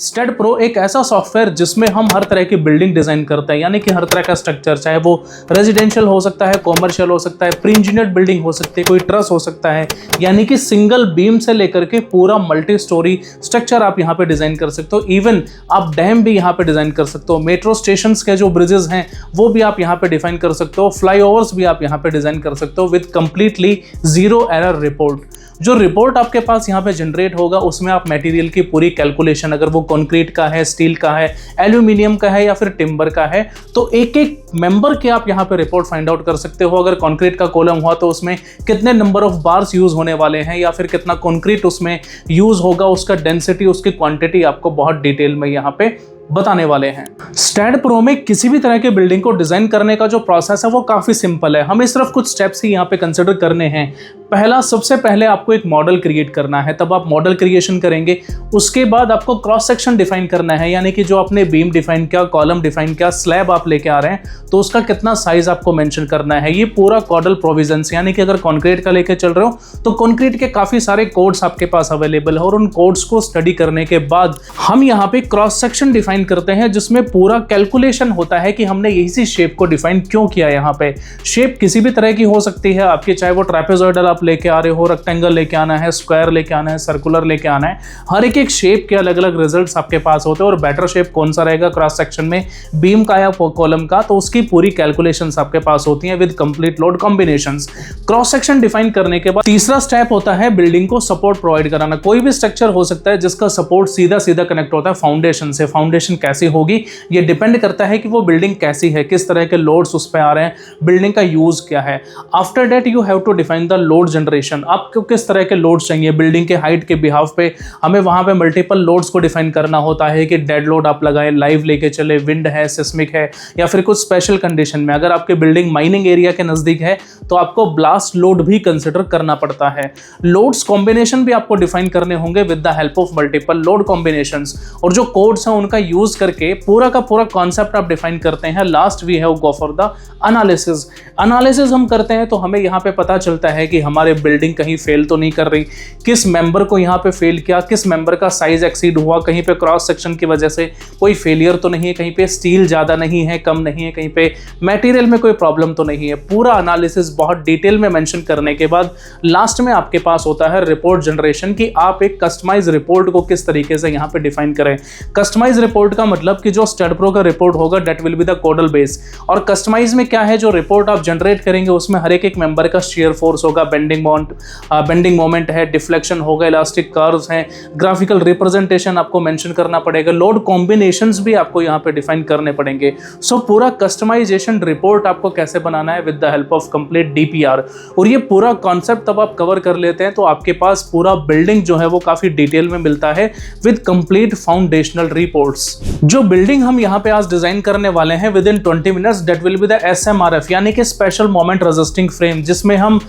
State pro एक ऐसा software जिसमें हम हर तरह की बिल्डिंग डिजाइन करते हैं, यानी कि हर तरह का स्ट्रक्चर, चाहे वो रेजिडेंशियल हो सकता है, कॉमर्शियल हो सकता है, प्री इंजीनियर्ड बिल्डिंग हो सकती है, कोई ट्रस हो सकता है, यानी कि सिंगल बीम से लेकर के पूरा मल्टी स्टोरी स्ट्रक्चर आप यहाँ पे डिजाइन कर सकते हो। इवन आप डैम भी यहाँ पे डिजाइन कर सकते हो, मेट्रो स्टेशन के जो ब्रिजेस हैं वो भी आप यहाँ पे डिफाइन कर सकते हो, फ्लाईओवर्स भी आप यहाँ पे डिजाइन कर सकते हो with completely zero error report. जो रिपोर्ट आपके पास यहाँ पे जनरेट होगा उसमें आप मटेरियल की पूरी कैलकुलेशन, अगर वो कंक्रीट का है, स्टील का है, एल्यूमिनियम का है या फिर टिम्बर का है, तो एक एक मेंबर के आप यहाँ पे रिपोर्ट फाइंड आउट कर सकते हो। अगर कंक्रीट का कॉलम हुआ तो उसमें कितने नंबर ऑफ बार्स यूज होने वाले हैं या फिर कितना कंक्रीट उसमें यूज होगा, उसका डेंसिटी, उसकी क्वांटिटी आपको बहुत डिटेल में यहाँ पे बताने वाले हैं। स्टेड प्रो में किसी भी तरह के बिल्डिंग को डिजाइन करने का जो प्रोसेस है वो काफी सिंपल है। हमें सिर्फ कुछ स्टेप्स ही यहाँ पे कंसिडर करने हैं। पहला, सबसे पहले आपको एक मॉडल क्रिएट करना है, तब आप मॉडल क्रिएशन करेंगे। उसके बाद आपको क्रॉस सेक्शन डिफाइन करना है, यानी कि जो आपने बीम डिफाइन किया, कॉलम डिफाइन किया, स्लैब आप लेके आ रहे हैं तो उसका कितना साइज आपको मेंशन करना है। ये पूरा कॉडल प्रोविजंस, यानी कि अगर कॉन्क्रीट का लेके चल रहे हो तो कॉन्क्रीट के काफी सारे कोड्स आपके पास अवेलेबल है और उन कोड्स को स्टडी करने के बाद हम यहाँ पे क्रॉस सेक्शन डिफाइन करते हैं जिसमें पूरा कैलकुलेशन होता है कि हमने इसी शेप को डिफाइन क्यों किया। यहाँ पे शेप किसी भी तरह की हो सकती है आपकी, चाहे वो ट्रेपेजॉइडल आप लेके आ रहे हो, रेक्टेंगल लेके आना है, स्क्वायर लेके आना है, सर्कुलर लेके आना है, हर एक शेप के अलग अलग रिजल्ट्स आपके पास होते हैं। और बेटर शेप कौन सा रहेगा क्रॉस सेक्शन में, बीम का या कॉलम का, तो उसकी पूरी कैलकुलेशंस आपके पास होती हैं with complete load combinations. Cross section define करने के बाद तीसरा स्टेप होता है बिल्डिंग को सपोर्ट प्रोवाइड कराना। कोई भी स्ट्रक्चर हो सकता है जिसका सपोर्ट सीधा सीधा कनेक्ट होता है फाउंडेशन से। फाउंडेशन कैसी होगी ये डिपेंड करता है कि वो बिल्डिंग कैसी है, किस तरह के लोड्स उस पे आ रहे हैं, बिल्डिंग का यूज क्या है। After that you have to define the load generation. आपको किस तरह के लोड्स चाहिए बिल्डिंग के हाइट के बिहाफ पे, हमें वहां पे मल्टीपल लोड्स को डिफाइन करना होता है कि डेड लोड आप लगाए, लाइव लेके चले, विंड है, सिस्मिक है, या फिर कुछ स्पेशल कंडीशन में अगर आपके बिल्डिंग माइनिंग एरिया के नजदीक है तो आपको ब्लास्ट लोड भी कंसिडर करना पड़ता है। लोड्स कॉम्बिनेशन भी आपको डिफाइन करने होंगे with the help of multiple load combinations. और जो कोड्स हैं उनका यूज करके पूरा का पूरा कॉन्सेप्ट आप डिफाइन करते हैं। Last we have go for the analysis. Analysis हम करते हैं तो हमें यहाँ पे पता चलता है कि हमारे बिल्डिंग कहीं फेल तो नहीं कर रही, किस मेंबर को यहाँ पे फेल किया, किस मेंबर का साइज एक्सीड हुआ, कहीं पे क्रॉस सेक्शन की वजह से कोई फेलियर तो नहीं है, कहीं पे स्टील ज्यादा नहीं है, कम नहीं है, कहीं पे मटेरियल में कोई प्रॉब्लम तो नहीं है। पूरा एनालिसिस बहुत डिटेल में मेंशन करने के बाद लास्ट में आपके पास होता है रिपोर्ट जनरेशन, कि आप एक कस्टमाइज रिपोर्ट को किस तरीके से यहाँ पे डिफाइन करें। कस्टमाइज रिपोर्ट का मतलब कि जो स्टेड प्रो का रिपोर्ट होगा that will be the codal base. और कस्टमाइज में क्या है, जो रिपोर्ट आप जनरेट करेंगे उसमें हर एक मेंबर का शेयर फोर्स होगा, बेंडिंग मोमेंट है, डिफ्लेक्शन होगा, इलास्टिक कर्व्स हैं, ग्राफिकल रिप्रेजेंटेशन आपको मेंशन करना पड़ेगा, लोड कॉम्बिनेशंस भी आपको यहाँ पे डिफाइन करने पड़ेंगे। सो पूरा कस्टमाइजेशन रिपोर्ट आपको कैसे बनाना है with the help of complete DPR. और ये पूरा कॉन्सेप्ट तब आप कवर कर लेते हैं तो आपके पास पूरा बिल्डिंग जो है वो काफी डिटेल में मिलता है विद कंप्लीट फाउंडेशनल रिपोर्ट्स। जो बिल्डिंग हम यहाँ पे आज डिजाइन करने वाले हैं with in 20 minutes that will be the SMRF, यानी कि स्पेशल मोमेंट रेजिस्टिंग फ्रेम, जिसमें हम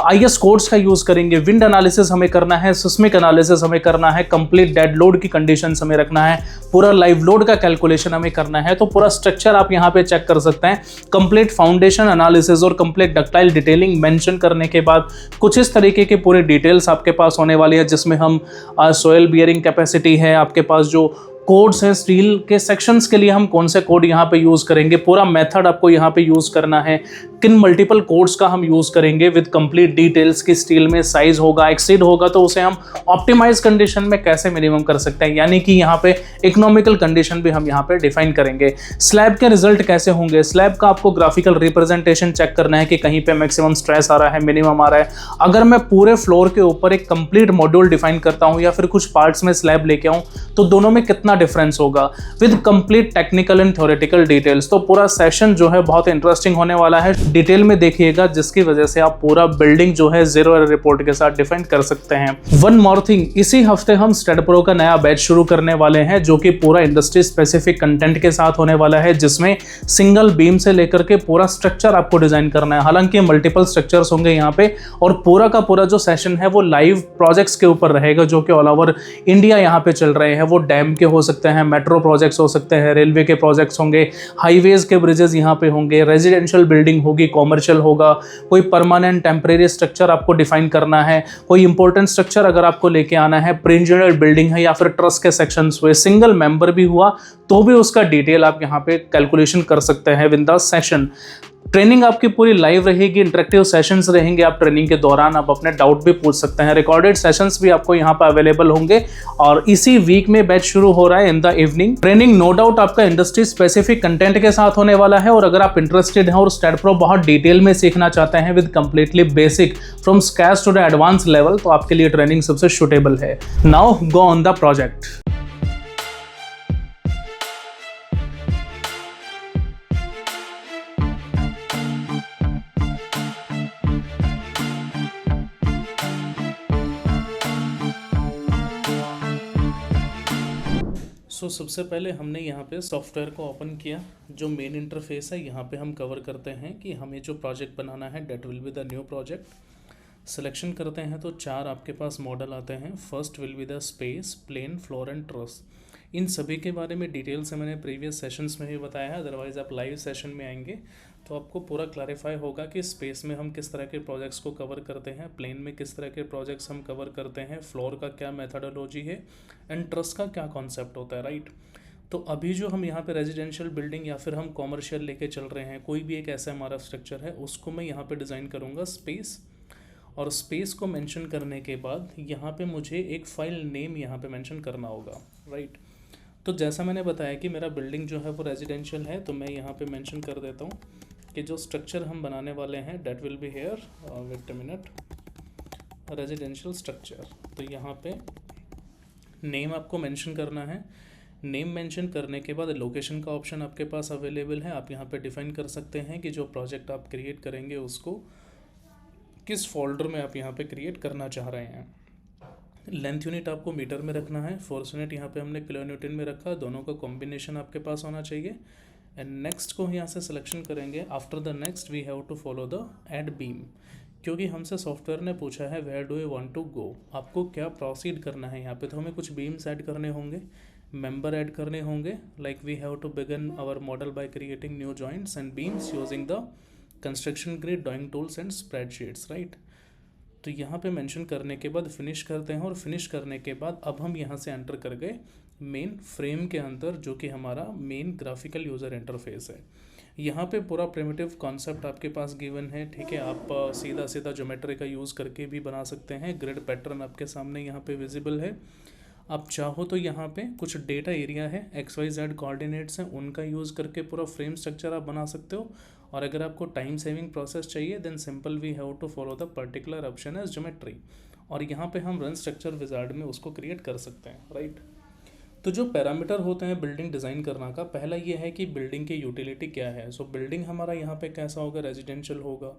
IS कोड्स का यूज करेंगे। विंड एनालिसिस हमें करना है, सिस्मिक एनालिसिस हमें करना है, कंप्लीट डेड लोड की कंडीशंस हमें रखना है, पूरा लाइव लोड का कैलकुलेशन हमें करना है। तो पूरा स्ट्रक्चर आप यहाँ पे चेक कर सकते हैं। कंप्लीट फाउंडेशन एनालिसिस और कंप्लीट डक्टाइल डिटेलिंग मेंशन करने के बाद कुछ इस तरीके की पूरी डिटेल्स आपके पास होने वाली है, जिसमें हम सोयल बियरिंग कैपेसिटी है, आपके पास जो कोड्स हैं स्टील के सेक्शंस के लिए हम कौन से कोड यहाँ पे यूज करेंगे, पूरा मेथड आपको यहाँ पे यूज करना है, किन मल्टीपल कोड्स का हम यूज करेंगे विद कंप्लीट डिटेल्स की स्टील में साइज होगा, एक्सीड होगा तो उसे हम ऑप्टिमाइज कंडीशन में कैसे मिनिमम कर सकते हैं, यानी कि यहाँ पे इकोनॉमिकल कंडीशन भी हम यहाँ पे डिफाइन करेंगे। स्लैब के रिजल्ट कैसे होंगे, स्लैब का आपको ग्राफिकल रिप्रेजेंटेशन चेक करना है कि कहीं पे मैक्सिमम स्ट्रेस आ रहा है, मिनिमम आ रहा है। अगर मैं पूरे फ्लोर के ऊपर एक कंप्लीट मॉड्यूल डिफाइन करता हूँ या फिर कुछ पार्ट्स में स्लैब लेके आऊँ तो दोनों में कितना डिफरेंस होगा with complete technical and theoretical details. तो पूरा सेशन जो है बहुत इंटरेस्टिंग होने वाला है, डिटेल में देखिएगा, जिसकी वजह से आप पूरा बिल्डिंग जो है जीरो एरर रिपोर्ट के साथ डिफाइन कर सकते हैं। वन मोर थिंग, इसी हफ्ते हम स्टेड प्रो का नया बैच शुरू करने वाले हैं जो कि पूरा इंडस्ट्री स्पेसिफिक कंटेंट के साथ होने वाला है, जिसमें सिंगल बीम से लेकर के पूरा स्ट्रक्चर आपको डिजाइन करना है। हालांकि मल्टीपल स्ट्रक्चर्स होंगे यहाँ पे और पूरा का पूरा जो सेशन है वो लाइव प्रोजेक्ट्स के ऊपर रहेगा जो कि ऑल ओवर इंडिया यहाँ पे चल रहे हैं। वो डैम के हो सकते हैं, मेट्रो प्रोजेक्ट्स हो सकते हैं, रेलवे के प्रोजेक्ट्स होंगे, हाईवेज के ब्रिजेस यहाँ पे होंगे, रेजिडेंशियल बिल्डिंग होगी, कॉमर्शियल होगा, कोई परमानेंट टेम्परेरी स्ट्रक्चर आपको डिफाइन करना है, कोई इंपॉर्टेंट स्ट्रक्चर अगर आपको लेके आना है, प्री इंजीनियर्ड बिल्डिंग है या फिर ट्रस्ट के सेक्शंस हुए, सिंगल मेंबर भी हुआ तो भी उसका डिटेल आप यहाँ पे कैलकुलेशन कर सकते हैं विद द सेशन। ट्रेनिंग आपकी पूरी लाइव रहेगी, इंटरेक्टिव सेशंस रहेंगे, आप ट्रेनिंग के दौरान आप अपने डाउट भी पूछ सकते हैं, रिकॉर्डेड सेशंस भी आपको यहाँ पर अवेलेबल होंगे। और इसी वीक में बैच शुरू हो रहा है in the evening. Training no doubt आपका इंडस्ट्री स्पेसिफिक कंटेंट के साथ होने वाला है, और अगर आप इंटरेस्टेड हैं और स्टैडप्रो बहुत डिटेल में सीखना चाहते हैं with completely basic from scratch to the advance level, तो आपके लिए ट्रेनिंग सबसे सुटेबल है। Now go on the project. सबसे पहले हमने यहाँ पे सॉफ्टवेयर को ओपन किया। जो मेन इंटरफेस है यहाँ पे हम कवर करते हैं कि हमें जो प्रोजेक्ट बनाना है that will be the new project. Selection करते हैं तो 4 आपके पास मॉडल आते हैं। First will be the space, plane, floor and truss. इन सभी के बारे में डिटेल से मैंने प्रीवियस सेशंस में भी बताया है, अदरवाइज़ आप लाइव सेशन में आएंगे तो आपको पूरा क्लैरिफाई होगा कि स्पेस में हम किस तरह के प्रोजेक्ट्स को कवर करते हैं, प्लेन में किस तरह के प्रोजेक्ट्स हम कवर करते हैं, फ्लोर का क्या मेथडोलॉजी है एंड ट्रस का क्या कॉन्सेप्ट होता है, राइट। तो अभी जो हम यहाँ पे रेजिडेंशियल बिल्डिंग या फिर हम कॉमर्शियल लेके चल रहे हैं, कोई भी एक ऐसा हमारा स्ट्रक्चर है, उसको मैं यहाँ पे डिज़ाइन करूँगा स्पेस। और स्पेस को मेंशन करने के बाद यहाँ पे मुझे एक फाइल नेम यहाँ पे मेंशन करना होगा, राइट। तो जैसा मैंने बताया कि मेरा बिल्डिंग जो है वो रेजिडेंशियल है, तो मैं यहाँ पे मेंशन कर देता हूँ कि जो स्ट्रक्चर हम बनाने वाले हैं that will be here, wait a minute, residential structure. तो यहाँ पे नेम आपको मेंशन करना है। नेम मेंशन करने के बाद लोकेशन का ऑप्शन आपके पास अवेलेबल है। आप यहाँ पे डिफाइन कर सकते हैं कि जो प्रोजेक्ट आप क्रिएट करेंगे उसको किस फोल्डर में आप यहाँ पे क्रिएट करना चाह रहे हैं। लेंथ यूनिट आपको मीटर में रखना है, फोर्स यूनिट यहाँ पे हमने किलो न्यूटन में रखा, दोनों का कॉम्बिनेशन आपके पास होना चाहिए। एंड नेक्स्ट को यहाँ से सिलेक्शन करेंगे। After the next we have to follow the add beam, क्योंकि हमसे सॉफ्टवेयर ने पूछा है where do you want to go, आपको क्या प्रोसीड करना है यहाँ पे। तो हमें कुछ बीम्स ऐड करने होंगे, मेंबर ऐड करने होंगे, like we have to begin our model by creating new joints and beams using the construction grid, drawing tools and spreadsheets, right. तो यहाँ पे मेंशन करने के बाद फिनिश करते हैं, और फिनिश करने के बाद अब हम यहाँ से एंटर कर गए मेन फ्रेम के अंदर, जो कि हमारा मेन ग्राफिकल यूज़र इंटरफेस है। यहाँ पे पूरा प्रिमिटिव कॉन्सेप्ट आपके पास गिवन है, ठीक है। आप सीधा सीधा ज्योमेट्री का यूज़ करके भी बना सकते हैं। ग्रिड पैटर्न आपके सामने यहाँ पे विजिबल है। आप चाहो तो यहाँ पे कुछ डेटा एरिया है, XYZ कोऑर्डिनेट्स हैं, उनका यूज़ करके पूरा फ्रेम स्ट्रक्चर आप बना सकते हो। और अगर आपको टाइम सेविंग प्रोसेस चाहिए then simple we have to follow the particular option as geometry, और यहाँ पे हम रन स्ट्रक्चर विजार्ड में उसको क्रिएट कर सकते हैं, राइट। तो जो पैरामीटर होते हैं बिल्डिंग डिज़ाइन करना का, पहला ये है कि बिल्डिंग की यूटिलिटी क्या है। सो बिल्डिंग हमारा यहाँ पे कैसा होगा, रेजिडेंशियल होगा,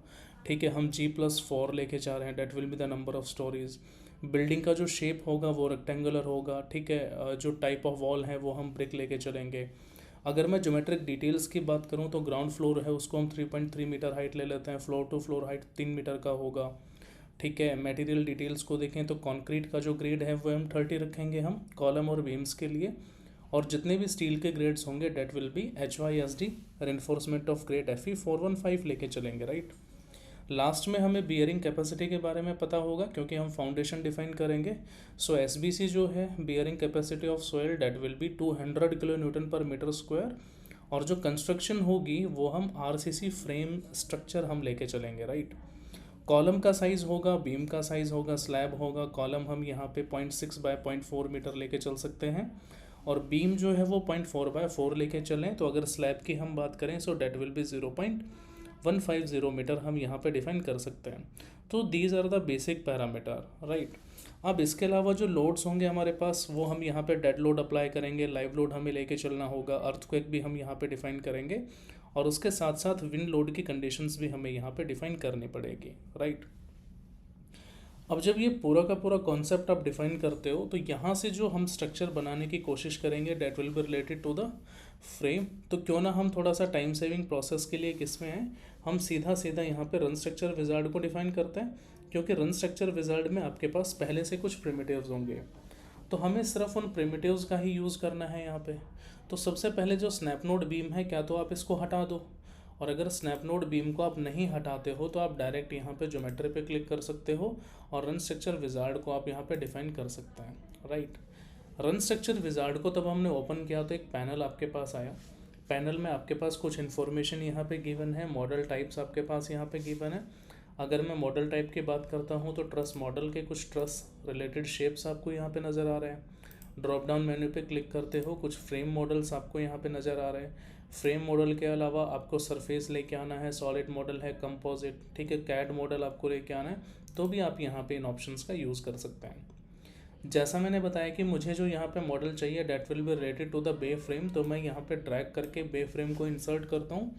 ठीक है। हम G+4 लेके जा रहे हैं, that will be the number of stories. Building का जो शेप होगा वो रेक्टेंगुलर होगा, ठीक है। जो टाइप ऑफ वॉल है वो हम ब्रिक लेके चलेंगे। अगर मैं ज्योमेट्रिक डिटेल्स की बात करूँ तो ग्राउंड फ्लोर है उसको हम 3.3 मीटर हाइट ले लेते हैं, floor to floor height 3 meter का होगा, ठीक है। मटेरियल डिटेल्स को देखें तो कंक्रीट का जो ग्रेड है वो हम 30 रखेंगे हम कॉलम और बीम्स के लिए, और जितने भी स्टील के ग्रेड्स होंगे that will be HYSD, reinforcement of grade FE 415 लेके चलेंगे, राइट। लास्ट में हमें बियरिंग कैपेसिटी के बारे में पता होगा क्योंकि हम फाउंडेशन डिफाइन करेंगे। सो SBC जो है bearing capacity of soil that will be 200 kilo newton पर मीटर स्क्वायर, और जो कंस्ट्रक्शन होगी वो हम RCC फ्रेम स्ट्रक्चर हम लेके चलेंगे, राइट। कॉलम का साइज़ होगा, बीम का साइज़ होगा, स्लैब होगा। कॉलम हम यहाँ पे 0.6 बाय 0.4 मीटर लेके चल सकते हैं, और बीम जो है वो 0.4 बाय 4 लेके चलें। तो अगर स्लैब की हम बात करें so that will be 0.150 meter हम यहाँ पे डिफाइन कर सकते हैं। तो these are the basic parameter, right. अब इसके अलावा जो लोड्स होंगे हमारे पास वो हम यहाँ पे डेड लोड अप्लाई करेंगे, लाइव लोड हमें लेके चलना होगा, अर्थक्वेक भी हम यहाँ पे डिफाइन करेंगे, और उसके साथ साथ विंड लोड की कंडीशंस भी हमें यहाँ पे डिफाइन करनी पड़ेगी, राइट। अब जब ये पूरा का पूरा कॉन्सेप्ट आप डिफाइन करते हो तो यहाँ से जो हम स्ट्रक्चर बनाने की कोशिश करेंगे that will be related to the frame. तो क्यों ना हम थोड़ा सा टाइम सेविंग प्रोसेस के लिए किसमें हैं, हम सीधा सीधा यहाँ पे रन स्ट्रक्चर विजार्ड को डिफाइन करते हैं, क्योंकि रन स्ट्रक्चर विजार्ड में आपके पास पहले से कुछ प्रिमिटिव्स होंगे। तो हमें सिर्फ उन प्रिमिटिव्स का ही यूज़ करना है यहाँ पे। तो सबसे पहले जो स्नैप नोड बीम है, क्या तो आप इसको हटा दो, और अगर स्नैप नोड बीम को आप नहीं हटाते हो तो आप डायरेक्ट यहाँ पे ज्योमेट्री पे क्लिक कर सकते हो और रन स्ट्रक्चर विजार्ड को आप यहाँ पे डिफाइन कर सकते हैं, राइट। रन स्ट्रक्चर विजार्ड को तब हमने ओपन किया तो एक पैनल आपके पास आया। पैनल में आपके पास कुछ इन्फॉर्मेशन यहाँ पे गिवन है, मॉडल टाइप्स आपके पास यहाँ पे गिवन है। अगर मैं मॉडल टाइप की बात करता हूँ तो ट्रस मॉडल के कुछ ट्रस रिलेटेड शेप्स आपको यहाँ पे नज़र आ रहे हैं। ड्रॉप डाउन मेन्यू पे क्लिक करते हो, कुछ फ्रेम मॉडल्स आपको यहाँ पे नज़र आ रहे हैं। फ्रेम मॉडल के अलावा आपको सरफेस लेके आना है, सॉलिड मॉडल है, कंपोजिट, ठीक है, कैड मॉडल आपको लेके आना है, तो भी आप यहाँ पे इन ऑप्शंस का यूज़ कर सकते हैं। जैसा मैंने बताया कि मुझे जो यहाँ पे मॉडल चाहिए that will be related to the bay frame, तो मैं यहाँ पे ड्रैग करके बे फ्रेम को इंसर्ट करता हूँ,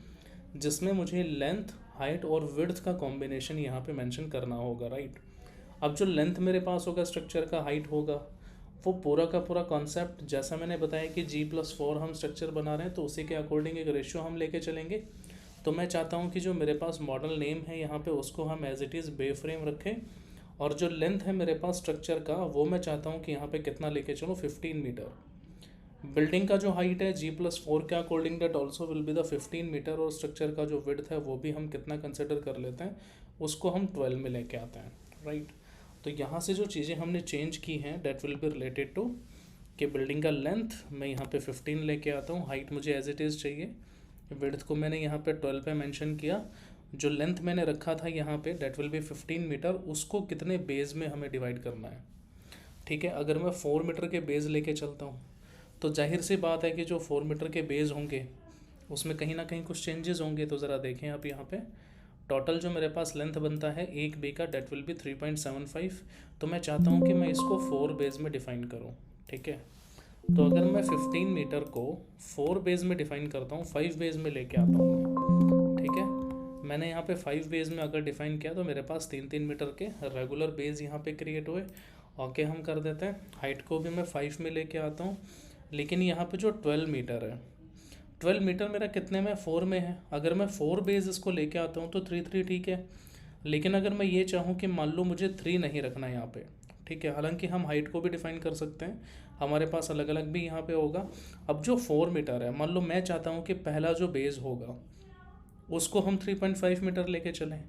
जिसमें मुझे लेंथ, हाइट और विड्थ का कॉम्बिनेशन यहाँ पे मेंशन करना होगा, राइट। अब जो लेंथ मेरे पास होगा स्ट्रक्चर का, हाइट होगा, वो पूरा का पूरा कॉन्सेप्ट जैसा मैंने बताया कि G+4 हम स्ट्रक्चर बना रहे हैं तो उसी के अकॉर्डिंग एक रेशियो हम लेके चलेंगे। तो मैं चाहता हूँ कि जो मेरे पास मॉडल नेम है यहाँ पे उसको हम as it is bay frame रखें, और जो लेंथ है मेरे पास स्ट्रक्चर का वो मैं चाहता हूँ कि यहाँ पे कितना लेके चलो, 15 मीटर। बिल्डिंग का जो हाइट है G+4 के according that also will be the 15 meter, और स्ट्रक्चर का जो विड्थ है वो भी हम कितना कंसिडर कर लेते हैं, उसको हम 12 में लेके आते हैं, राइट। तो यहाँ से जो चीज़ें हमने चेंज की हैं that will be related to कि बिल्डिंग का लेंथ मैं यहाँ पे 15 लेके आता हूँ, हाइट मुझे एज इट इज़ चाहिए, विड्थ को मैंने यहाँ पे 12 पे मेंशन किया, जो लेंथ मैंने रखा था यहाँ पे डेट विल बी 15 मीटर, उसको कितने बेज में हमें डिवाइड करना है, ठीक है। अगर मैं 4 मीटर के बेज लेके चलता हूँ तो जाहिर सी बात है कि जो 4 मीटर के बेज होंगे उसमें कहीं ना कहीं कुछ चेंजेस होंगे। तो ज़रा देखें आप यहाँ पे टोटल जो मेरे पास लेंथ बनता है एक बे का डेट विल बी 3.75, तो मैं चाहता हूँ कि मैं इसको 4 बेज में डिफ़ाइन करूँ, ठीक है। तो अगर मैं 15 मीटर को 4 बेज में डिफ़ाइन करता हूँ, 5 बेज में लेके आता हूँ मैं, ठीक है। मैंने यहाँ पे 5 बेज में अगर डिफ़ाइन किया तो मेरे पास 3-3 मीटर के रेगुलर बेज यहाँ पे क्रिएट हुए। ओके, हम कर देते हैं। हाइट को भी मैं 5 में लेके आता हूँ, लेकिन यहाँ पे जो 12 मीटर है, 12 मीटर मेरा कितने में, 4 में है। अगर मैं 4 बेज इसको लेके आता हूँ तो 3-3 ठीक है, लेकिन अगर मैं ये चाहूँ कि मान लो मुझे 3 नहीं रखना यहाँ पे, ठीक है, हालांकि हम हाइट को भी डिफ़ाइन कर सकते हैं, हमारे पास अलग अलग भी यहाँ पे होगा। अब जो 4 मीटर है, मान लो मैं चाहता हूँ कि पहला जो बेज होगा उसको हम 3.5 मीटर लेके चलें,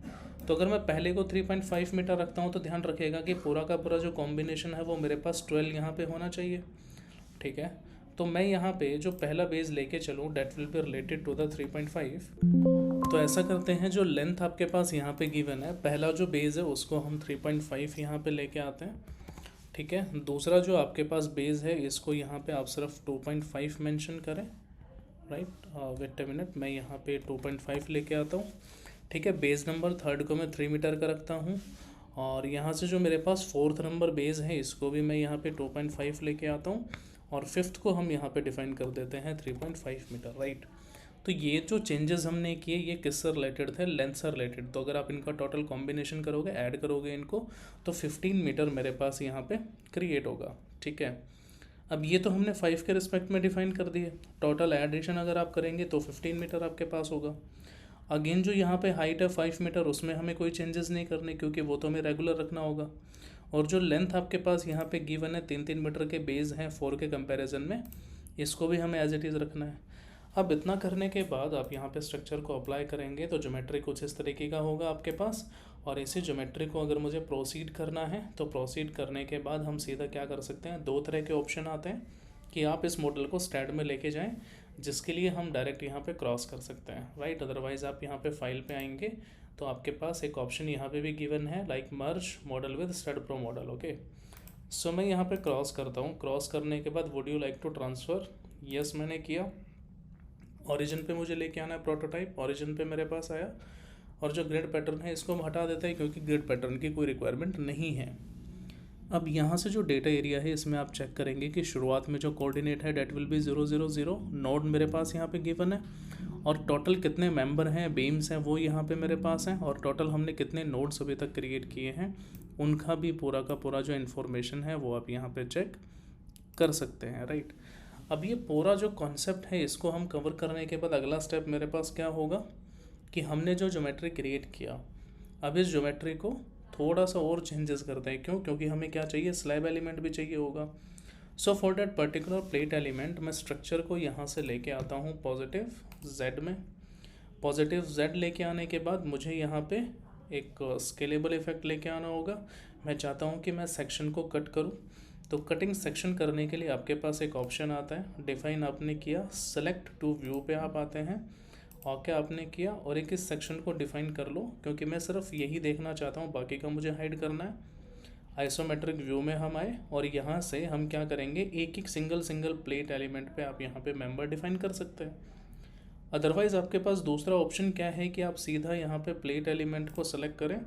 तो अगर मैं पहले को 3.5 मीटर रखता हूँ तो ध्यान रखिएगा कि पूरा का पूरा जो कॉम्बिनेशन है वो मेरे पास 12 यहाँ पे होना चाहिए, ठीक है। तो मैं यहाँ पे जो पहला बेज लेके चलूँ that will be related to the 3.5। तो ऐसा करते हैं, जो लेंथ आपके पास यहाँ पे गिवन है, पहला जो बेज है उसको हम 3.5 यहाँ पे लेके आते हैं, ठीक है। दूसरा जो आपके पास बेज है इसको यहाँ पे आप सिर्फ 2.5 मेंशन करें, राइट। वेट अ मिनट, मैं यहाँ पे 2.5 लेके आता हूँ, ठीक है। बेज नंबर थर्ड को मैं 3 मीटर का रखता हूँ, और यहाँ से जो मेरे पास 4th नंबर बेज है इसको भी मैं यहाँ पे 2.5 लेके आता हूँ, और 5th को हम यहाँ पे डिफाइन कर देते हैं 3.5 मीटर, राइट। तो ये जो चेंजेस हमने किए ये किससे रिलेटेड थे, लेंथ से रिलेटेड। तो अगर आप इनका टोटल कॉम्बिनेशन करोगे, ऐड करोगे इनको, तो 15 मीटर मेरे पास यहाँ पे क्रिएट होगा, ठीक है। अब ये तो हमने 5 के रिस्पेक्ट में डिफाइन कर दिए, टोटल एडिशन अगर आप करेंगे तो 15 मीटर आपके पास होगा। अगेन जो यहाँ पे हाइट है 5 मीटर, उसमें हमें कोई चेंजेस नहीं करने क्योंकि वो तो हमें रेगुलर रखना होगा। और जो लेंथ आपके पास यहाँ पे गिवन है 3-3 मीटर के बेस हैं 4 के कंपैरिजन में, इसको भी हमें एज इट इज़ रखना है। अब इतना करने के बाद आप यहाँ पे स्ट्रक्चर को अप्लाई करेंगे तो ज्योमेट्री कुछ इस तरीके का होगा आपके पास। और इसी ज्योमेट्री को अगर मुझे प्रोसीड करना है तो प्रोसीड करने के बाद हम सीधा क्या कर सकते हैं, 2 तरह के ऑप्शन आते हैं कि आप इस मॉडल को स्टैड में लेके जाएं, जिसके लिए हम डायरेक्ट यहाँ पे क्रॉस कर सकते हैं, राइट। अदरवाइज़ आप यहाँ पे फाइल पे आएंगे तो आपके पास एक ऑप्शन यहाँ पे भी गिवन है like merge model with STAAD Pro model, okay. So मैं यहाँ पे क्रॉस करता हूँ। क्रॉस करने के बाद would you like to transfer, yes मैंने किया। ओरिजिन पे मुझे लेके आना है प्रोटोटाइप, ओरिजिन पे मेरे पास आया। और जो ग्रिड पैटर्न है इसको हम हटा देते हैं क्योंकि ग्रिड पैटर्न की कोई रिक्वायरमेंट नहीं है। अब यहाँ से जो डेटा एरिया है इसमें आप चेक करेंगे कि शुरुआत में जो कोऑर्डिनेट है डेट विल बी 000, नोड मेरे पास यहाँ पे गिवन है, और टोटल कितने मेंबर हैं, बीम्स हैं, वो यहाँ पे मेरे पास हैं, और टोटल हमने कितने नोड्स अभी तक क्रिएट किए हैं उनका भी पूरा का पूरा जो इन्फॉर्मेशन है वो आप यहाँ पे चेक कर सकते हैं, राइट। अब ये पूरा जो कॉन्सेप्ट है इसको हम कवर करने के बाद अगला स्टेप मेरे पास क्या होगा कि हमने जो ज्योमेट्री क्रिएट किया, अब इस ज्योमेट्री को थोड़ा सा और चेंजेस करते हैं। क्योंकि हमें क्या चाहिए, स्लैब एलिमेंट भी चाहिए होगा। So for that particular plate element मैं स्ट्रक्चर को यहाँ से लेके आता हूँ पॉजिटिव जेड में। पॉजिटिव जेड लेके आने के बाद मुझे यहाँ पे एक स्केलेबल इफेक्ट लेके आना होगा। मैं चाहता हूँ कि मैं सेक्शन को कट करूँ, तो कटिंग सेक्शन करने के लिए आपके पास एक ऑप्शन आता है, डिफाइन आपने किया, सेलेक्ट टू व्यू पे आप आते हैं, ओके आपने किया और एक इस सेक्शन को डिफाइन कर लो, क्योंकि मैं सिर्फ यही देखना चाहता हूँ, बाकी का मुझे हाइड करना है। आइसोमेट्रिक व्यू में हम आए और यहाँ से हम क्या करेंगे, एक एक सिंगल प्लेट एलिमेंट पे आप यहाँ पे मेंबर डिफाइन कर सकते हैं। अदरवाइज़ आपके पास दूसरा ऑप्शन क्या है कि आप सीधा यहाँ पे प्लेट एलिमेंट को सेलेक्ट करें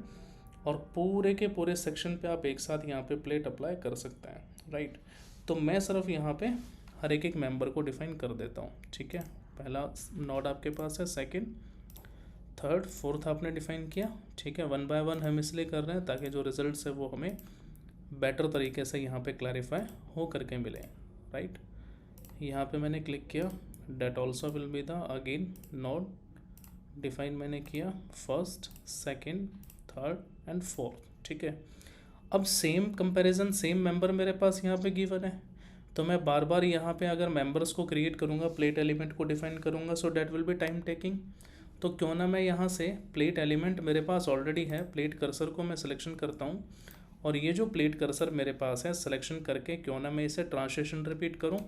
और पूरे के पूरे सेक्शन पे आप एक साथ यहाँ पे प्लेट अप्लाई कर सकते हैं, राइट। तो मैं सिर्फ यहाँ पे हर एक मेंबर को डिफाइन कर देता हूँ, ठीक है। पहला नोड आपके पास है, सेकंड, थर्ड, फोर्थ आपने डिफाइन किया, ठीक है। 1 बाय 1 हम इसलिए कर रहे हैं ताकि जो रिजल्ट्स है वो हमें बेटर तरीके से यहाँ पे क्लैरिफाई हो करके मिले, राइट। यहाँ पे मैंने क्लिक किया, that also will be the again node, define मैंने किया first, second, third and fourth, ठीक है। अब सेम कंपैरिजन, सेम मेंबर मेरे पास यहाँ पे गिवन है, तो मैं बार बार यहाँ पे अगर मेंबर्स को क्रिएट करूँगा, प्लेट एलिमेंट को डिफाइन करूँगा, so that will be time taking. तो क्यों ना मैं यहाँ से प्लेट एलिमेंट मेरे पास ऑलरेडी है, प्लेट कर्सर को मैं सिलेक्शन करता हूँ और ये जो प्लेट कर्सर मेरे पास है सिलेक्शन करके क्यों ना मैं इसे ट्रांसलेशन रिपीट करूँ,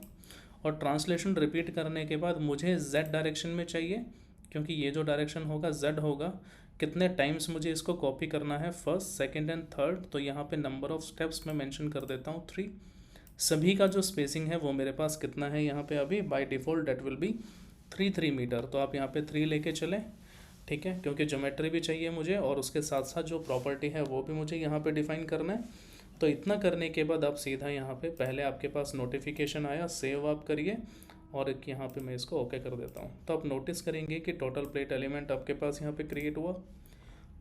और ट्रांसलेशन रिपीट करने के बाद मुझे z डायरेक्शन में चाहिए, क्योंकि ये जो डायरेक्शन होगा z होगा। कितने टाइम्स मुझे इसको कॉपी करना है, फर्स्ट, सेकंड एंड थर्ड, तो यहाँ पे नंबर ऑफ स्टेप्स मैं मेंशन कर देता हूँ 3। सभी का जो स्पेसिंग है वो मेरे पास कितना है यहाँ पे अभी, by default that will be 3 meter, तो आप यहाँ पे 3 लेके चलें, ठीक है, क्योंकि ज्योमेट्री भी चाहिए मुझे और उसके साथ साथ जो प्रॉपर्टी है वो भी मुझे यहाँ पे डिफाइन करना है। तो इतना करने के बाद आप सीधा यहाँ पे पहले आपके पास नोटिफिकेशन आया, सेव आप करिए और एक यहाँ पे मैं इसको ओके कर देता हूँ। तो आप नोटिस करेंगे कि टोटल प्लेट एलिमेंट आपके पास यहाँ पे क्रिएट हुआ।